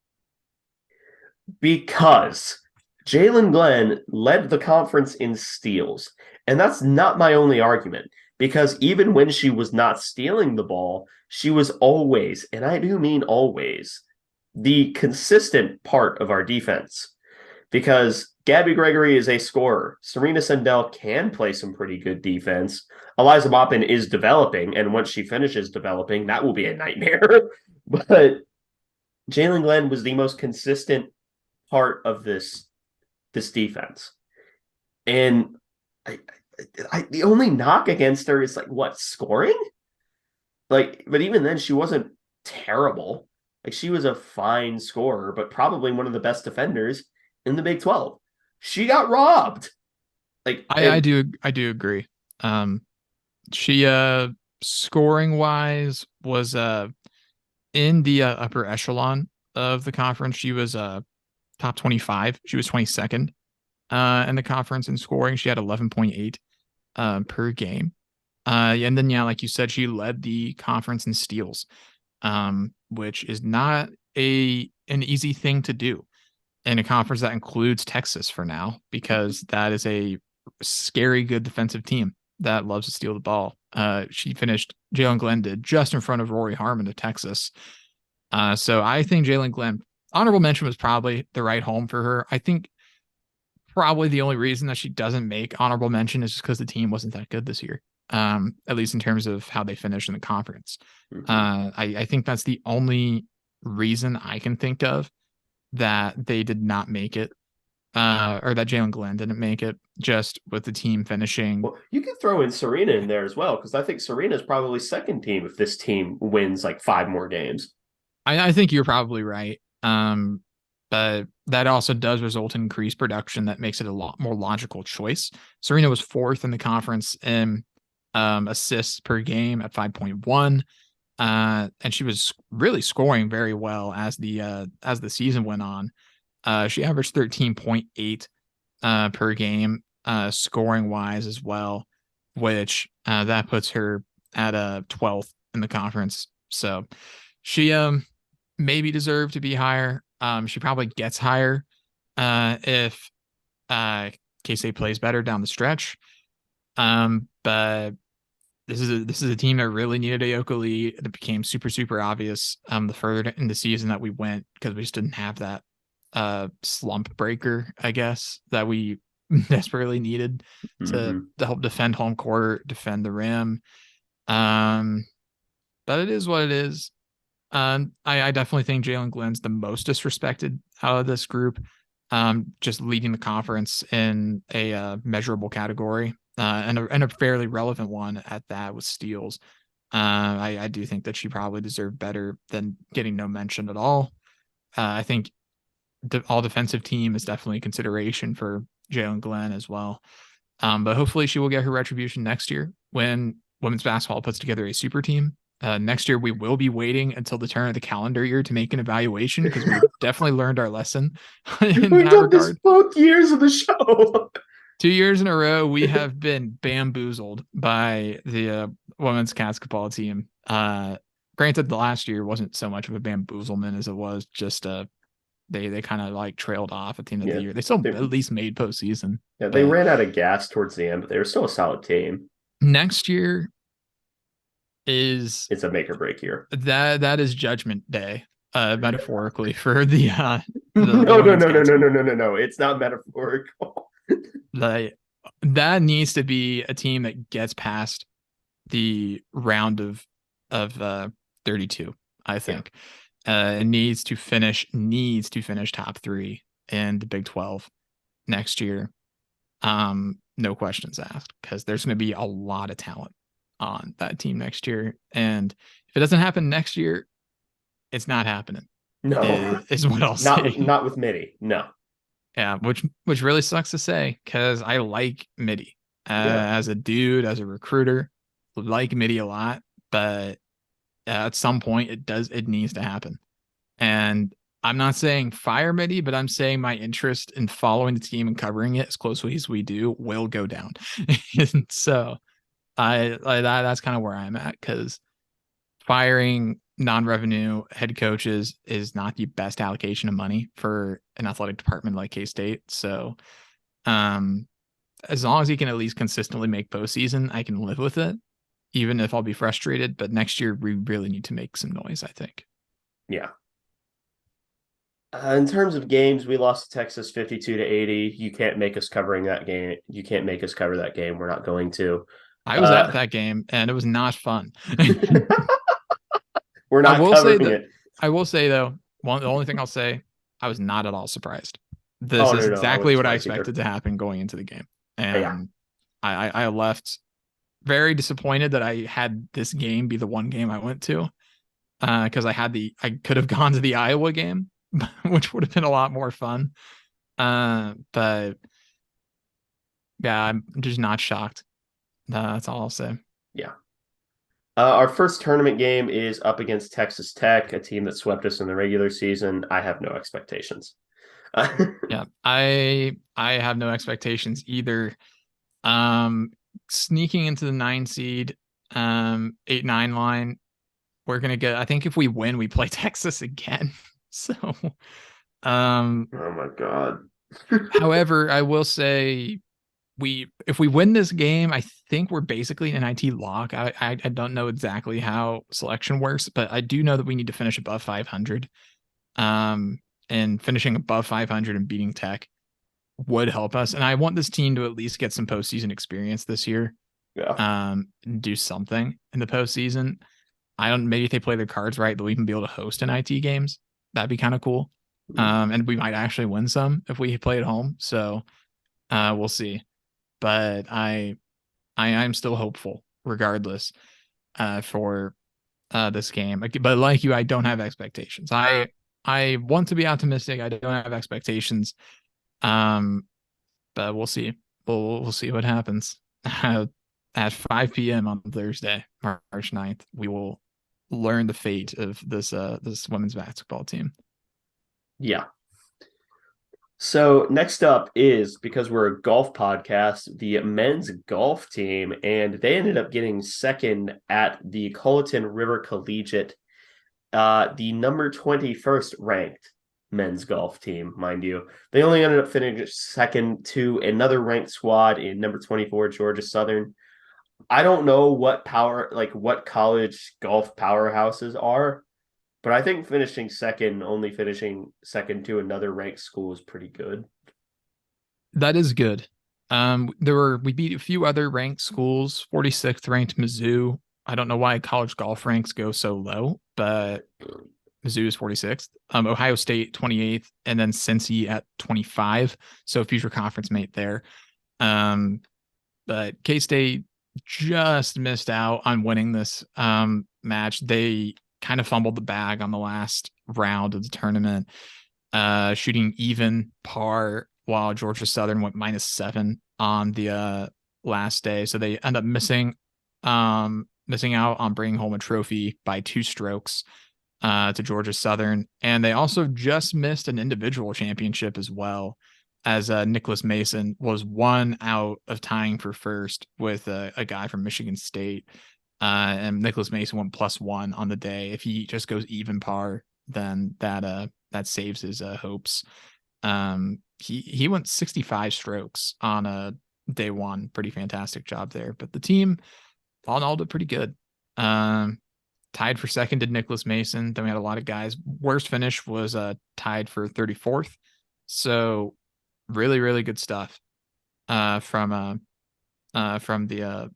Because Jalen Glenn led the conference in steals. And that's not my only argument, because even when she was not stealing the ball, she was always, and I do mean always, the consistent part of our defense. Because Gabby Gregory is a scorer. Serena Sundell can play some pretty good defense. Eliza Maupin is developing, and once she finishes developing, that will be a nightmare. But Jalen Glenn was the most consistent part of this defense. And I, the only knock against her is like what, scoring? Like, but even then, she wasn't terrible. Like, she was a fine scorer, but probably one of the best defenders in the Big 12. She got robbed. Like, and I do agree. She scoring wise was in the upper echelon of the conference. She was top 25. She was 22nd in the conference in scoring. She had 11.8 per game. And then yeah, like you said, she led the conference in steals, which is not an easy thing to do in a conference that includes Texas for now, because that is a scary good defensive team that loves to steal the ball. She finished, Jalen Glenn did, just in front of Rory Harmon of Texas. So I think Jalen Glenn, honorable mention was probably the right home for her. I think probably the only reason that she doesn't make honorable mention is just because the team wasn't that good this year. At least in terms of how they finished in the conference. I think that's the only reason I can think of that they did not make it, or that Jalen Glenn didn't make it, just with the team finishing. well, you could throw in Serena in there as well, because I think Serena's probably second team if this team wins like 5 more games. I think you're probably right. But that also does result in increased production that makes it a lot more logical choice. Serena was 4th in the conference in assists per game at 5.1. And she was really scoring very well as the season went on. She averaged 13.8 per game, scoring wise as well, which that puts her at a 12th in the conference. So she maybe deserved to be higher. She probably gets higher if K-State plays better down the stretch. But this is a team that really needed a Yoko lead. It became super obvious the further in the season that we went, because we just didn't have that slump breaker, I guess, that we desperately needed to help defend home court, defend the rim. But it is what it is. I definitely think Jalen Glenn's the most disrespected out of this group. Just leading the conference in a measurable category, and a fairly relevant one at that, with steals. I do think that she probably deserved better than getting no mention at all. I think the all defensive team is definitely a consideration for Jalen Glenn as well. But hopefully she will get her retribution next year when women's basketball puts together a super team. Next year, we will be waiting until the turn of the calendar year to make an evaluation, because we've definitely learned our lesson in We've that done regard. this both years of the show. 2 years in a row, we have been bamboozled by the women's basketball team. Granted, the last year wasn't so much of a bamboozlement as it was just they kind of like trailed off at the end of the year. They still at least made postseason. Yeah, they ran out of gas towards the end, but they were still a solid team. Next year is it's a make or break year. That is Judgment Day, metaphorically, for the no. It's not metaphorical. That needs to be a team that gets past the round of 32. I think it needs to finish top 3 in the Big 12 next year. No questions asked, because there's going to be a lot of talent on that team next year, and if it doesn't happen next year, it's not happening. No, is what I'll say. Not with Mitty. No. Yeah, which really sucks to say, because I like Mitty as a dude, as a recruiter, like Mitty a lot, but at some point it needs to happen. And I'm not saying fire Mitty, but I'm saying my interest in following the team and covering it as closely as we do will go down. And so that's kind of where I'm at, because firing non-revenue head coaches is not the best allocation of money for an athletic department like K-State. So as long as he can at least consistently make postseason, I can live with it, even if I'll be frustrated. But next year, we really need to make some noise, I think. Yeah. In terms of games, we lost to Texas 52-80. You can't make us covering that game. You can't make us cover that game. We're not going to. I was at that game, and it was not fun. We're not covering it. I will say, though, the only thing I'll say, I was not at all surprised. This is exactly what I expected to happen going into the game. Yeah. and I left very disappointed that I had this game be the one game I went to, because I could have gone to the Iowa game, which would have been a lot more fun. But yeah, I'm just not shocked. That's all I'll say. Yeah. Our first tournament game is up against Texas Tech, a team that swept us in the regular season. I have no expectations. Yeah, I have no expectations either. Um, Sneaking into the 9 seed, 8-9 line, we're gonna get. I think if we win, we play Texas again. So, Oh my God. however, I will say if we win this game, I think we're basically an NIT lock. I don't know exactly how selection works, but I do know that we need to finish above 500. And finishing above 500 and beating Tech would help us. And I want this team to at least get some postseason experience this year. Yeah. Do something in the postseason. Maybe if they play their cards right, they'll even be able to host NIT games. That'd be kind of cool. And we might actually win some if we play at home. So we'll see. But I'm still hopeful regardless for this game. But like you, I don't have expectations. I want to be optimistic. I don't have expectations. But we'll see. We'll see what happens. At 5 p.m. on Thursday, March 9th, we will learn the fate of this women's basketball team. Yeah. So next up is, because we're a golf podcast, the men's golf team, and they ended up getting second at the Colleton River Collegiate, the number 21st ranked men's golf team, mind you. They only ended up finishing second to another ranked squad in number 24, Georgia Southern. I don't know what college golf powerhouses are, but I think only finishing second to another ranked school is pretty good. That is good. We beat a few other ranked schools. 46th ranked Mizzou. I don't know why college golf ranks go so low, but Mizzou is 46th. Ohio State 28th, and then Cincy at 25. So future conference mate there. But K-State just missed out on winning this match. They kind of fumbled the bag on the last round of the tournament, shooting even par, while Georgia Southern went -7 on the last day. So they end up missing out on bringing home a trophy by 2 strokes to Georgia Southern. And they also just missed an individual championship as well, as Nicholas Mason was 1 out of tying for first with a guy from Michigan State. And Nicholas Mason went +1 on the day. If he just goes even par, then that saves his hopes. He went 65 strokes on day 1. Pretty fantastic job there. But the team, all in all, did pretty good. Tied for second did Nicholas Mason. Then we had a lot of guys. Worst finish was tied for 34th. So really, really good stuff from the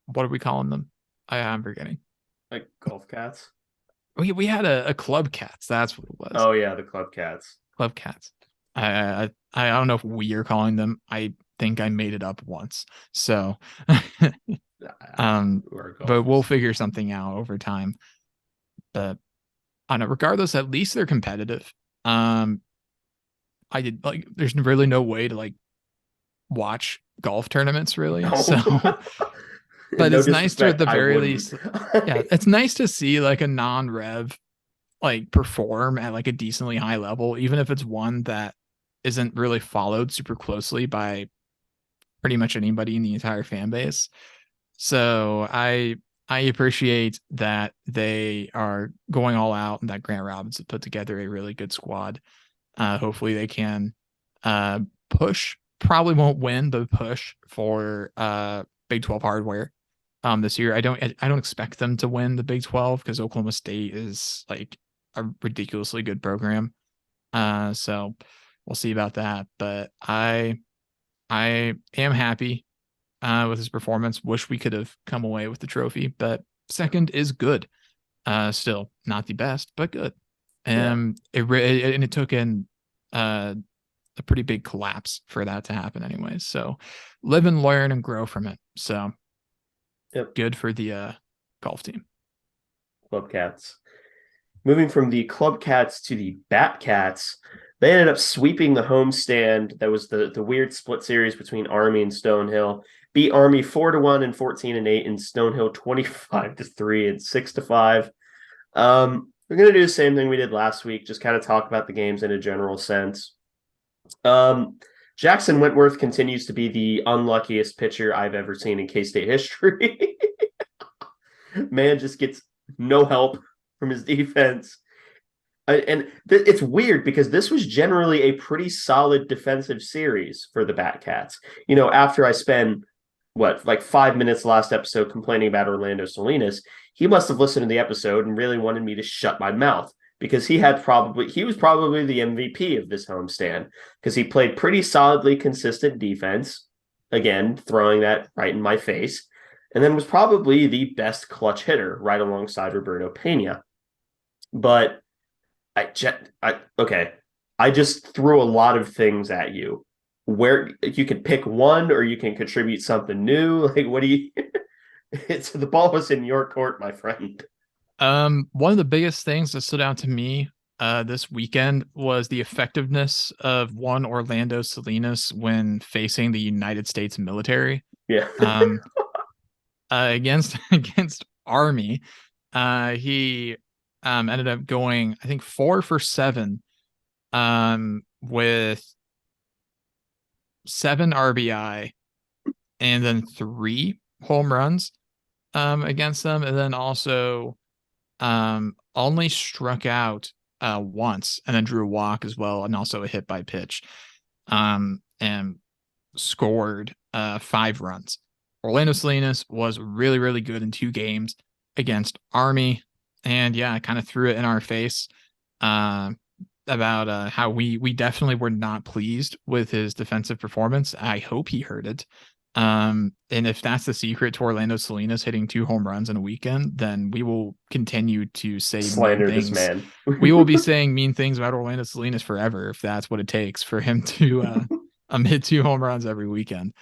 what are we calling them? I'm forgetting. Like golf cats? We had a Club Cats. That's what it was. Oh yeah, the club cats. Club Cats. I don't know if we are calling them. I think I made it up once. So but we'll figure something out over time. But I don't know, regardless, at least they're competitive. There's really no way to watch golf tournaments really. No. So but No it's nice to, at the very wouldn't. least, yeah, it's nice to see a non-rev perform at a decently high level, even if it's one that isn't really followed super closely by pretty much anybody in the entire fan base. So I appreciate that they are going all out and that Grant Robinson put together a really good squad. Hopefully they can push, probably won't win, but push for Big 12 hardware this year. I don't expect them to win the Big 12 because Oklahoma State is a ridiculously good program. So we'll see about that. But I am happy with his performance. Wish we could have come away with the trophy, but second is good. Still not the best, but good. And it took in a pretty big collapse for that to happen anyways. So live and learn and grow from it. So Yep. good for the golf team. Club Cats. Moving from the Club Cats to the Bat Cats, they ended up sweeping the homestand. That was the weird split series between Army and Stonehill. Beat Army 4-1 and 14-8, and Stonehill 25-3 and 6-5. We're gonna do the same thing we did last week, just kind of talk about the games in a general sense. Jackson Wentworth continues to be the unluckiest pitcher I've ever seen in K-State history. Man just gets no help from his defense. It's weird because this was generally a pretty solid defensive series for the Batcats. After I spent, like 5 minutes last episode complaining about Orlando Salinas, he must have listened to the episode and really wanted me to shut my mouth because he was probably the MVP of this homestand because he played pretty solidly consistent defense. Again, throwing that right in my face. And then was probably the best clutch hitter right alongside Roberto Pena. But I just threw a lot of things at you where you could pick one or you can contribute something new. Like, what do you, it's the ball was in your court, my friend. One of the biggest things that stood out to me this weekend was the effectiveness of one Orlando Salinas when facing the United States military. Yeah. Against Army, he ended up going, I think, 4 for 7, with 7 RBI and then 3 home runs against them, and then also only struck out once and then drew a walk as well, and also a hit by pitch, and scored 5 runs. Orlando Salinas was really, really good in 2 games against Army. And yeah, I kind of threw it in our face about how we definitely were not pleased with his defensive performance. I hope he heard it. And if that's the secret to Orlando Salinas hitting 2 home runs in a weekend, then we will continue to say slander this man. We will be saying mean things about Orlando Salinas forever if that's what it takes for him to hit 2 home runs every weekend.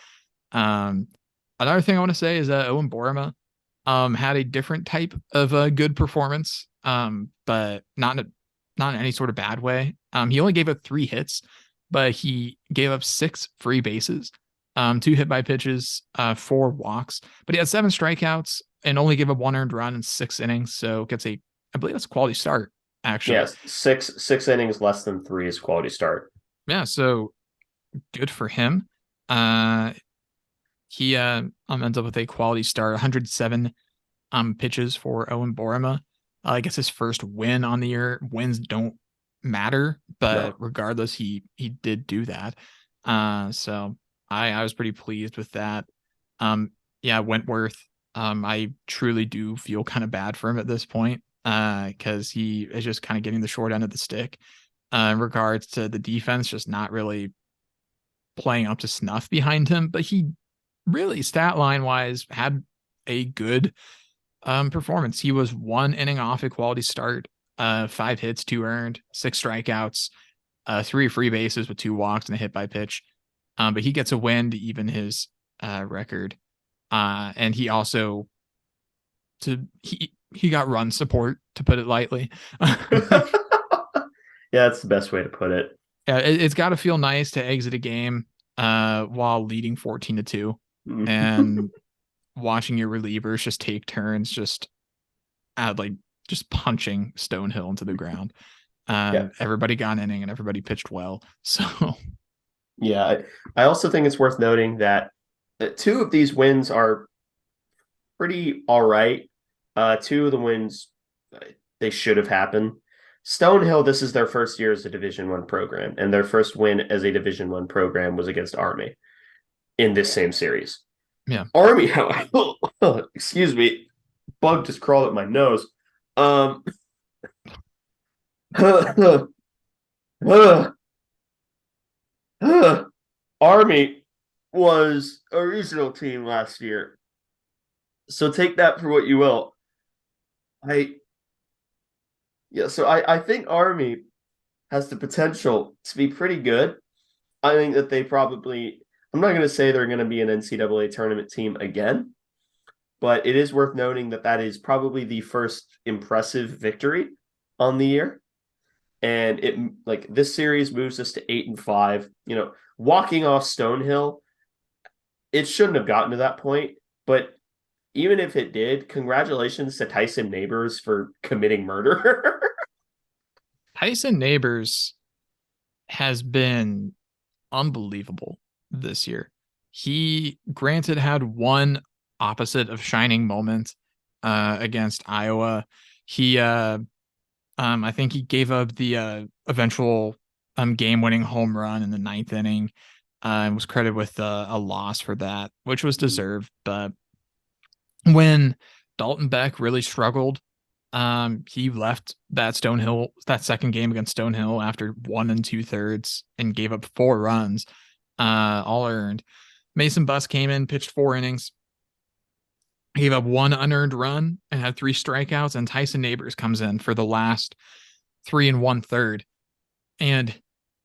Another thing I want to say is that Owen Borema had a different type of a good performance, but not in any sort of bad way. He only gave up 3 hits, but he gave up 6 free bases, 2 hit by pitches, 4 walks, but he had 7 strikeouts and only gave up 1 earned run in 6 innings. So gets I believe that's a quality start, actually. Yes, 6 innings less than 3 is quality start. Yeah, so good for him. He ends up with a quality start, 107 pitches for Owen Borema. I guess his first win on the year. Wins don't matter, but regardless, he did do that. So I was pretty pleased with that. Yeah, Wentworth. I truly do feel kind of bad for him at this point because he is just kind of getting the short end of the stick in regards to the defense, just not really playing up to snuff behind him. But he really, stat line wise, had a good performance. He was 1 inning off a quality start, 5 hits, 2 earned, 6 strikeouts, 3 free bases with 2 walks and a hit by pitch. But he gets a win to even his record. And he also he got run support, to put it lightly. Yeah, that's the best way to put it. Yeah, it's got to feel nice to exit a game while leading 14-2 and watching your relievers just take turns just punching Stonehill into the ground. Everybody got an inning and everybody pitched well. So yeah, I also think it's worth noting that 2 of these wins are pretty all right. 2 of the wins, they should have happened. Stonehill, this is their first year as a Division I program, and their first win as a Division I program was against Army in this same series. Yeah. Army, excuse me, bug just crawled up my nose. Army was a regional team last year, so take that for what you will. So I think Army has the potential to be pretty good. I think that they probably, I'm not going to say they're going to be an NCAA tournament team again, but it is worth noting that that is probably the first impressive victory on the year. And it, like, this series moves us to 8-5. You know, walking off Stonehill, it shouldn't have gotten to that point, but even if it did, congratulations to Tyson Neighbors for committing murder. Tyson Neighbors has been unbelievable this year. He granted had one opposite of shining moment against Iowa. He I think he gave up the eventual game-winning home run in the ninth inning and was credited with a loss for that, which was deserved. But when Dalton Beck really struggled, he left that second game against Stonehill after 1 2/3 and gave up 4 runs, all earned. Mason Buss came in, pitched 4 innings, gave up 1 unearned run and had 3 strikeouts. And Tyson Neighbors comes in for the last 3 1/3, and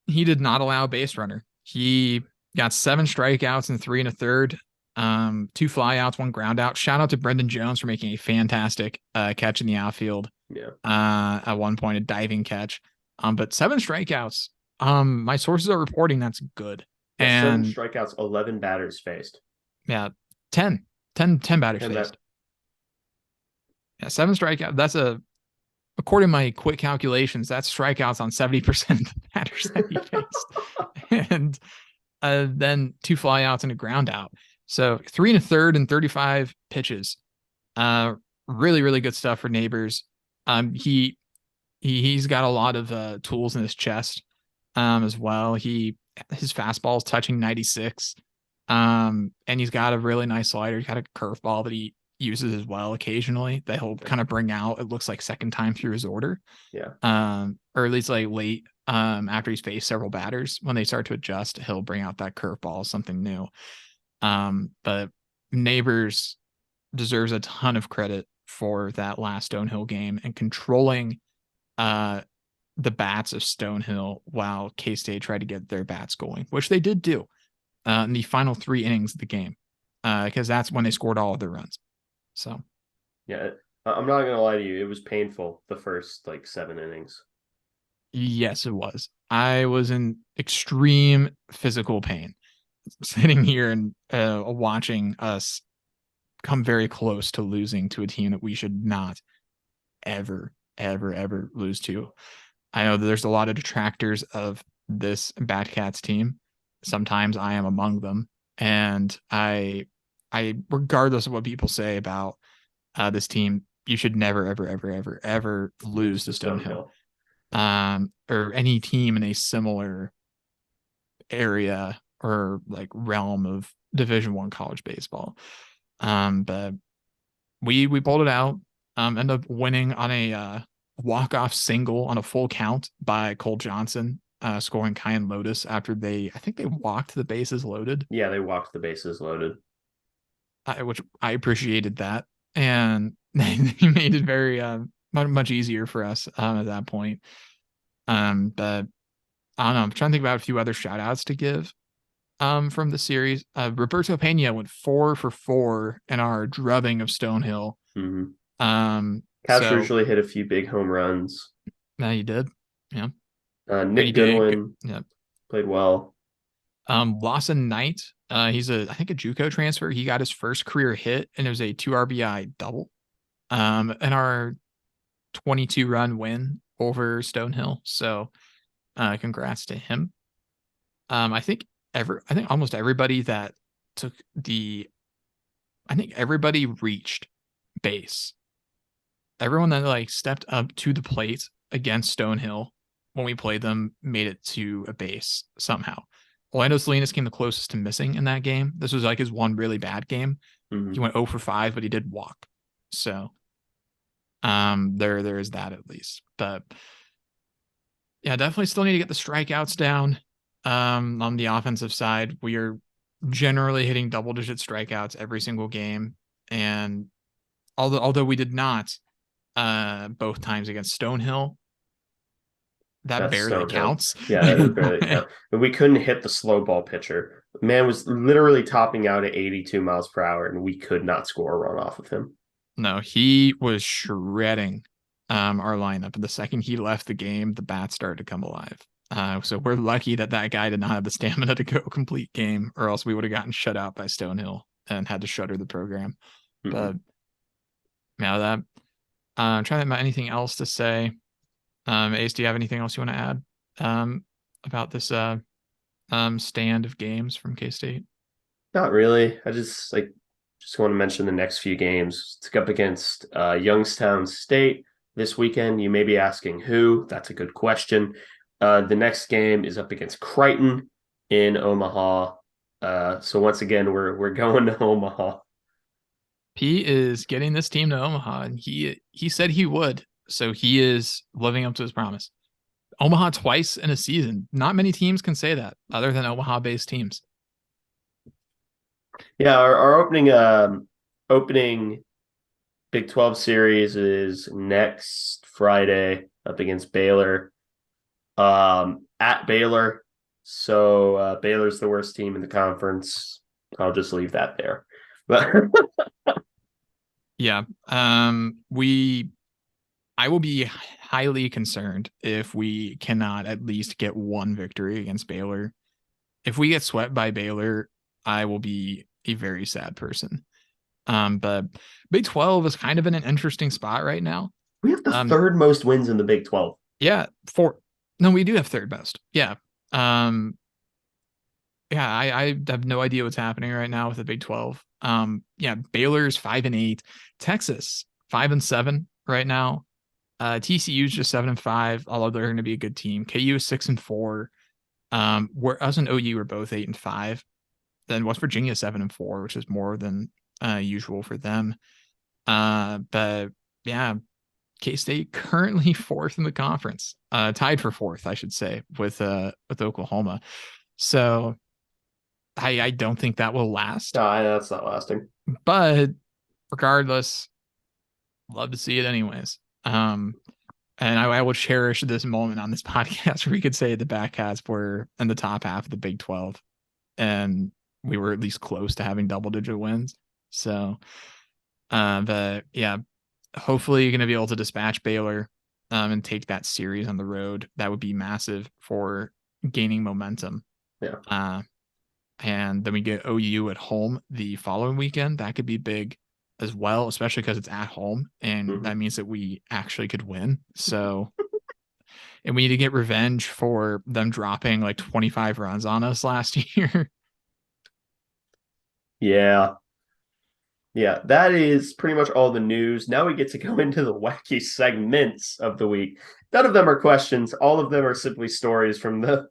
he did not allow a base runner. He got 7 strikeouts and 3 1/3. 2 flyouts, 1 ground out. Shout out to Brendan Jones for making a fantastic catch in the outfield. Yeah. At one point, a diving catch. But 7 strikeouts. My sources are reporting that's good. Yeah, and 7 strikeouts, 11 batters faced. Yeah, 10 batters faced. Yeah, 7 strikeouts. That's according to my quick calculations, that's strikeouts on 70% of the batters that he faced. And then 2 flyouts and a ground out. So 3 1/3 and 35 pitches. Really, really good stuff for Neighbors. He's got a lot of tools in his chest as well. His fastball is touching 96. And he's got a really nice slider. He's got a curveball that he uses as well occasionally that he'll kind of bring out. It looks like second time through his order. Yeah. Or at least like late after he's faced several batters. When they start to adjust, he'll bring out that curveball, something new. But Neighbors deserves a ton of credit for that last Stonehill game and controlling the bats of Stonehill while K-State tried to get their bats going, which they did do in the final 3 innings of the game, because that's when they scored all of their runs. So, yeah, I'm not gonna lie to you, it was painful the first 7 innings. Yes, it was. I was in extreme physical pain sitting here and watching us come very close to losing to a team that we should not ever, ever, ever lose to. I know that there's a lot of detractors of this Batcats team. Sometimes I am among them. And I regardless of what people say about this team, you should never, ever, ever, ever, ever lose to Stonehill. Or any team in a similar area or realm of Division I college baseball. But we pulled it out. Ended up winning on a walk-off single on a full count by Cole Johnson, scoring Kyan Lotus after I think they walked the bases loaded. Yeah, they walked the bases loaded. Which I appreciated that. And he made it very much easier for us at that point. But I don't know. I'm trying to think about a few other shout outs to give from the series. Roberto Pena went 4 for 4 in our drubbing of Stonehill. Mm-hmm. Couch usually hit a few big home runs. Yeah, he did. Yeah. Nick Goodwin played well. Lawson Knight, he's I think a JUCO transfer. He got his first career hit, and it was a 2 RBI double. In our 22-run win over Stonehill. So, congrats to him. I think almost everybody that took everybody reached base. Everyone that stepped up to the plate against Stonehill when we played them made it to a base somehow. Orlando Salinas came the closest to missing in that game. This was his one really bad game. Mm-hmm. He went 0 for 5, but he did walk. So there is that at least. But yeah, definitely still need to get the strikeouts down. On the offensive side, we are generally hitting double-digit strikeouts every single game. And although we did not both times against Stonehill, that That's barely Stonehill. counts. Yeah, that does barely count. And we couldn't hit the slow ball pitcher. Man was literally topping out at 82 miles per hour, and we could not score a run off of him. No, he was shredding our lineup. The second he left the game, the bats started to come alive. So we're lucky that that guy did not have the stamina to go complete game, or else we would have gotten shut out by Stonehill and had to shutter the program. Mm-hmm. But now that I'm trying to think about anything else to say. Ace, do you have anything else you want to add about this stand of games from K-State? Not really. I just want to mention the next few games. It's up against Youngstown State this weekend. You may be asking who. That's a good question. The next game is up against Crichton in Omaha. So once again, we're going to Omaha. He is getting this team to Omaha, and he said he would. So he is living up to his promise. Omaha twice in a season. Not many teams can say that other than Omaha-based teams. Yeah, our opening Big 12 series is next Friday up against Baylor. At Baylor. So Baylor's the worst team in the conference. I'll just leave that there. But yeah, I will be highly concerned if we cannot at least get one victory against Baylor. If we get swept by Baylor, I will be a very sad person. But Big 12 is kind of in an interesting spot right now. We have the third most wins in the Big 12. Yeah, no, we do have third best. Yeah. I have no idea what's happening right now with the Big 12. Baylor's 5-8, Texas 5-7 right now. TCU's just 7-5, although they're going to be a good team. KU is 6-4. Where us and OU are both 8-5. Then West Virginia 7-4, which is more than usual for them. But yeah, K-State currently fourth in the conference, tied for fourth, I should say, with Oklahoma. So I don't think that will last. No, that's not lasting. But regardless, love to see it anyways. And I will cherish this moment on this podcast where we could say the Batcats were in the top half of the Big 12, and we were at least close to having double-digit wins. So, but yeah, hopefully you're going to be able to dispatch Baylor and take that series on the road. That would be massive for gaining momentum. Yeah. And then we get OU at home the following weekend. That could be big as well, especially because it's at home, and that means that we actually could win. So, and we need to get revenge for them dropping like 25 runs on us last year. Yeah, that is pretty much all the news. Now we get to go into the wacky segments of the week. None of them are questions. All of them are simply stories from the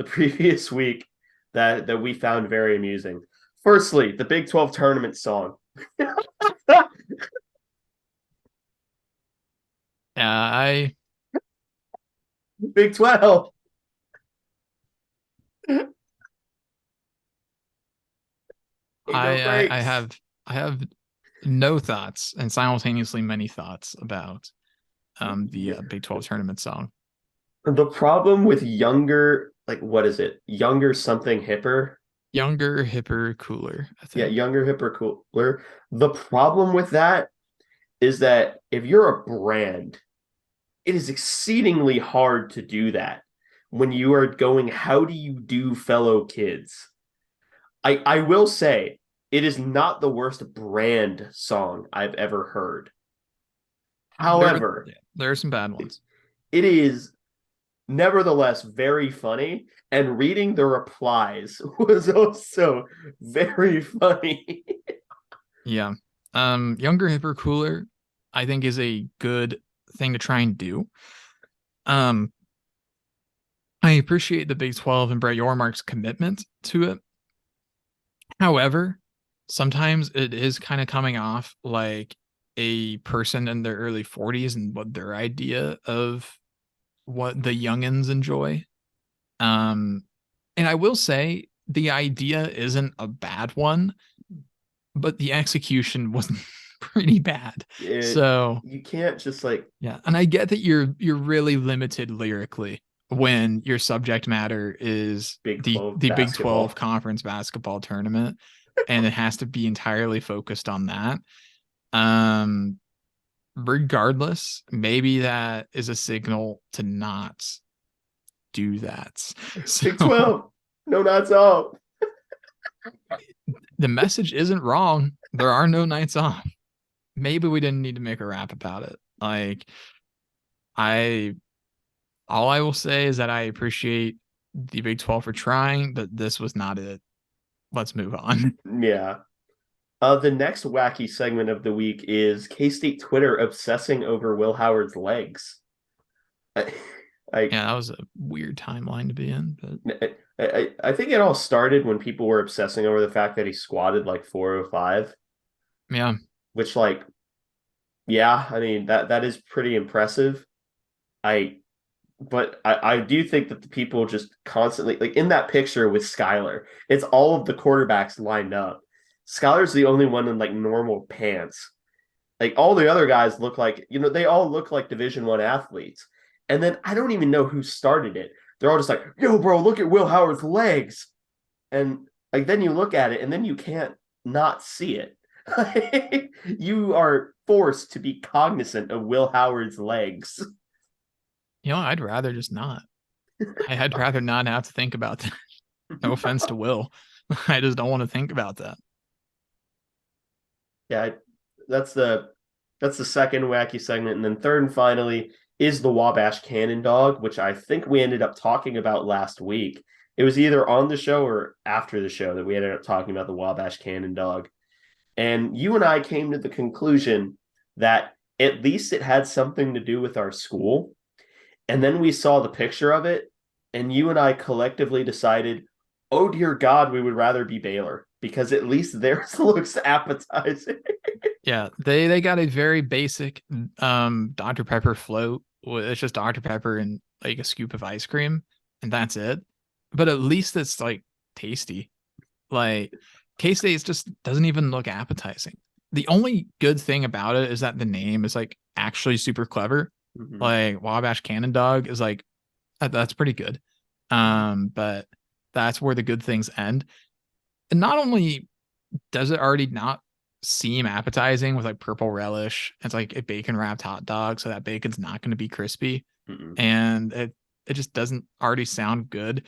previous week that we found very amusing. Firstly, the Big 12 tournament song. Big 12. I have no thoughts and simultaneously many thoughts about the Big 12 tournament song. The problem with younger, what is it? Younger something hipper? Younger, hipper, cooler, I think. Yeah, younger, hipper, cooler. The problem with that is that if you're a brand, it is exceedingly hard to do that when you are going, how do you do fellow kids? I will say, it is not the worst brand song I've ever heard. However, there are some bad ones. It is nevertheless very funny, and reading the replies was also very funny. Yeah. Younger, hipper, cooler, I think is a good thing to try and do. I appreciate the Big 12 and Brett Yormark's commitment to it. However, sometimes it is kind of coming off like a person in their early 40s and what their idea of what the youngins enjoy. And I will say the idea isn't a bad one, but the execution was pretty bad. So you can't just yeah, and I get that you're really limited lyrically when your subject matter is Big the 12 the Big 12 basketball. conference basketball tournament, and it has to be entirely focused on that. Um, Regardless, maybe that is a signal to not do that. So Big 12. No, not off. the message isn't wrong. There are no nights off. Maybe we didn't need to make a rap about it. Like, I all I will say is that I appreciate the Big 12 for trying, but this was not it. Let's move on. Yeah. The next wacky segment of the week is K-State Twitter obsessing over Will Howard's legs. I, I, Yeah, that was a weird timeline to be in, but I think it all started when people were obsessing over the fact that he squatted like 405, yeah. which like, yeah, I mean that is pretty impressive. I but I do think that the people just constantly like in that picture with Skylar, it's all of the quarterbacks lined up. Skylar's the only one in like normal pants. Like all the other guys look like, they all look like Division 1 athletes. And then I don't even know who started it. They're all just like, yo, bro, look at Will Howard's legs. And like then you look at it and then you can't not see it. You are forced to be cognizant of Will Howard's legs. I'd rather just not. I'd rather not have to think about that. No offense to Will. I just don't want to think about that. Yeah, that's the second wacky segment, and then third and finally is the Wabash Cannon Dog, which I think we ended up talking about last week. It was either on the show or after the show that we ended up talking about the Wabash Cannon Dog, and you and I came to the conclusion that at least it had something to do with our school. And then we saw the picture of it, and you and I collectively decided, oh dear God, we would rather be Baylor because at least theirs looks appetizing. Yeah, they got a very basic Dr. Pepper float. It's just Dr. Pepper and like a scoop of ice cream, and that's it. But at least it's like tasty. Like K-State just doesn't even look appetizing. The only good thing about it is that the name is like actually super clever. Mm-hmm. Like Wabash Cannon Dog is like that's pretty good. But that's where the good things end. And not only does it already not seem appetizing with like purple relish, it's like a bacon wrapped hot dog, so that bacon's not going to be crispy, and it just doesn't already sound good.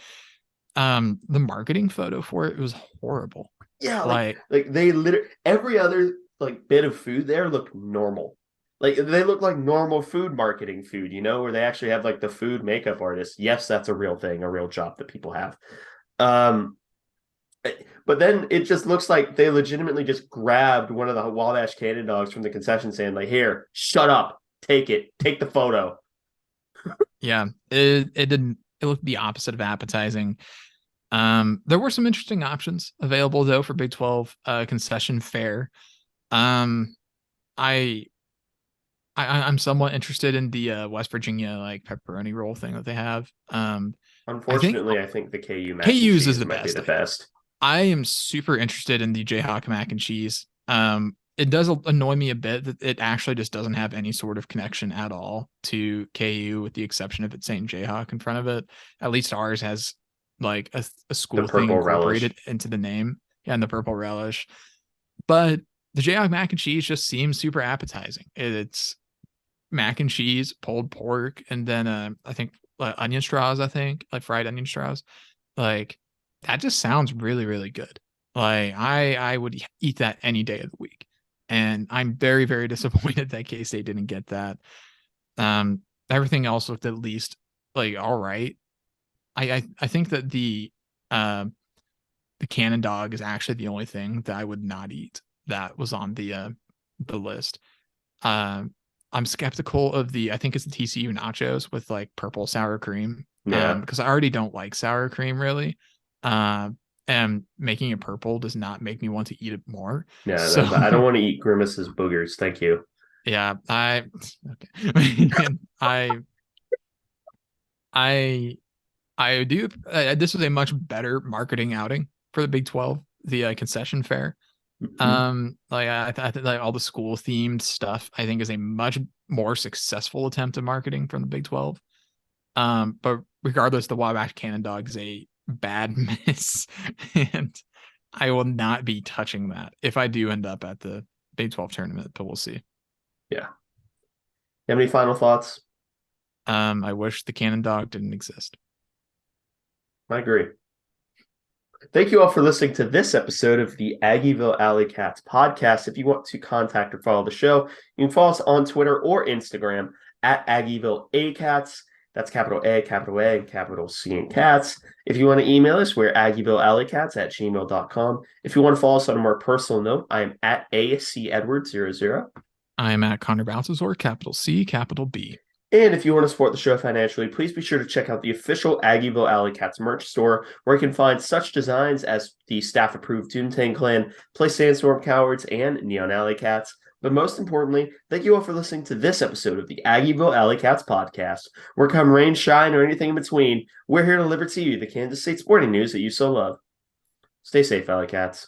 The marketing photo for it was horrible. Yeah, like they literally every other like bit of food there looked normal. Like they look like normal food marketing food, where they actually have like the food makeup artists. Yes, that's a real thing, a real job that people have. Um, but then it just looks like they legitimately just grabbed one of the Wabash Cannon dogs from the concession stand, like, here, shut up, take it, take the photo. Yeah, it looked the opposite of appetizing. There were some interesting options available though for Big 12 concession fare. I I'm somewhat interested in the West Virginia like pepperoni roll thing that they have. Unfortunately, I think the KU mac and KU's is cheese the might be best. the best. I am super interested in the Jayhawk mac and cheese. It does annoy me a bit that it actually just doesn't have any sort of connection at all to KU, with the exception of it saying Jayhawk in front of it. At least ours has like a school thing incorporated into the name. Yeah, and the purple relish. But the Jayhawk mac and cheese just seems super appetizing. It's mac and cheese, pulled pork, and then I think onion straws. I think like fried onion straws. Like that just sounds really really good. Like I would eat that any day of the week, and I'm very very disappointed that K-State didn't get that. Everything else looked at least like all right. I think that the cannon dog is actually the only thing that I would not eat that was on the list. I'm skeptical of I think it's the TCU nachos with like purple sour cream. Yeah. Because I already don't like sour cream really. And making it purple does not make me want to eat it more. Yeah, so I don't want to eat Grimace's boogers. Thank you. Yeah, okay. I do. This was a much better marketing outing for the Big 12, the concession fare. Like I think like all the school themed stuff, I think is a much more successful attempt at marketing from the Big 12. But regardless, the Wabash Cannon Dog is a bad miss, and I will not be touching that if I do end up at the Big 12 tournament, but we'll see. Yeah. You have any final thoughts? I wish the Cannon Dog didn't exist. I agree. Thank you all for listening to this episode of the Aggieville Alleycats podcast. If you want to contact or follow the show, you can follow us on Twitter or Instagram at Aggieville Alleycats. That's capital A, and capital C in cats. If you want to email us, we're AggieVilleAlleycats@gmail.com. If you want to follow us on a more personal note, I am at ACEdward00. I am at Connor Baltazar, capital C, capital B. And if you want to support the show financially, please be sure to check out the official Aggieville Alleycats merch store, where you can find such designs as the staff-approved Doomtang Clan, Play Sandstorm Cowards, and Neon Alleycats. But most importantly, thank you all for listening to this episode of the Aggieville Alleycats podcast, where come rain, shine, or anything in between, we're here to deliver to you the Kansas State sporting news that you so love. Stay safe, Alleycats.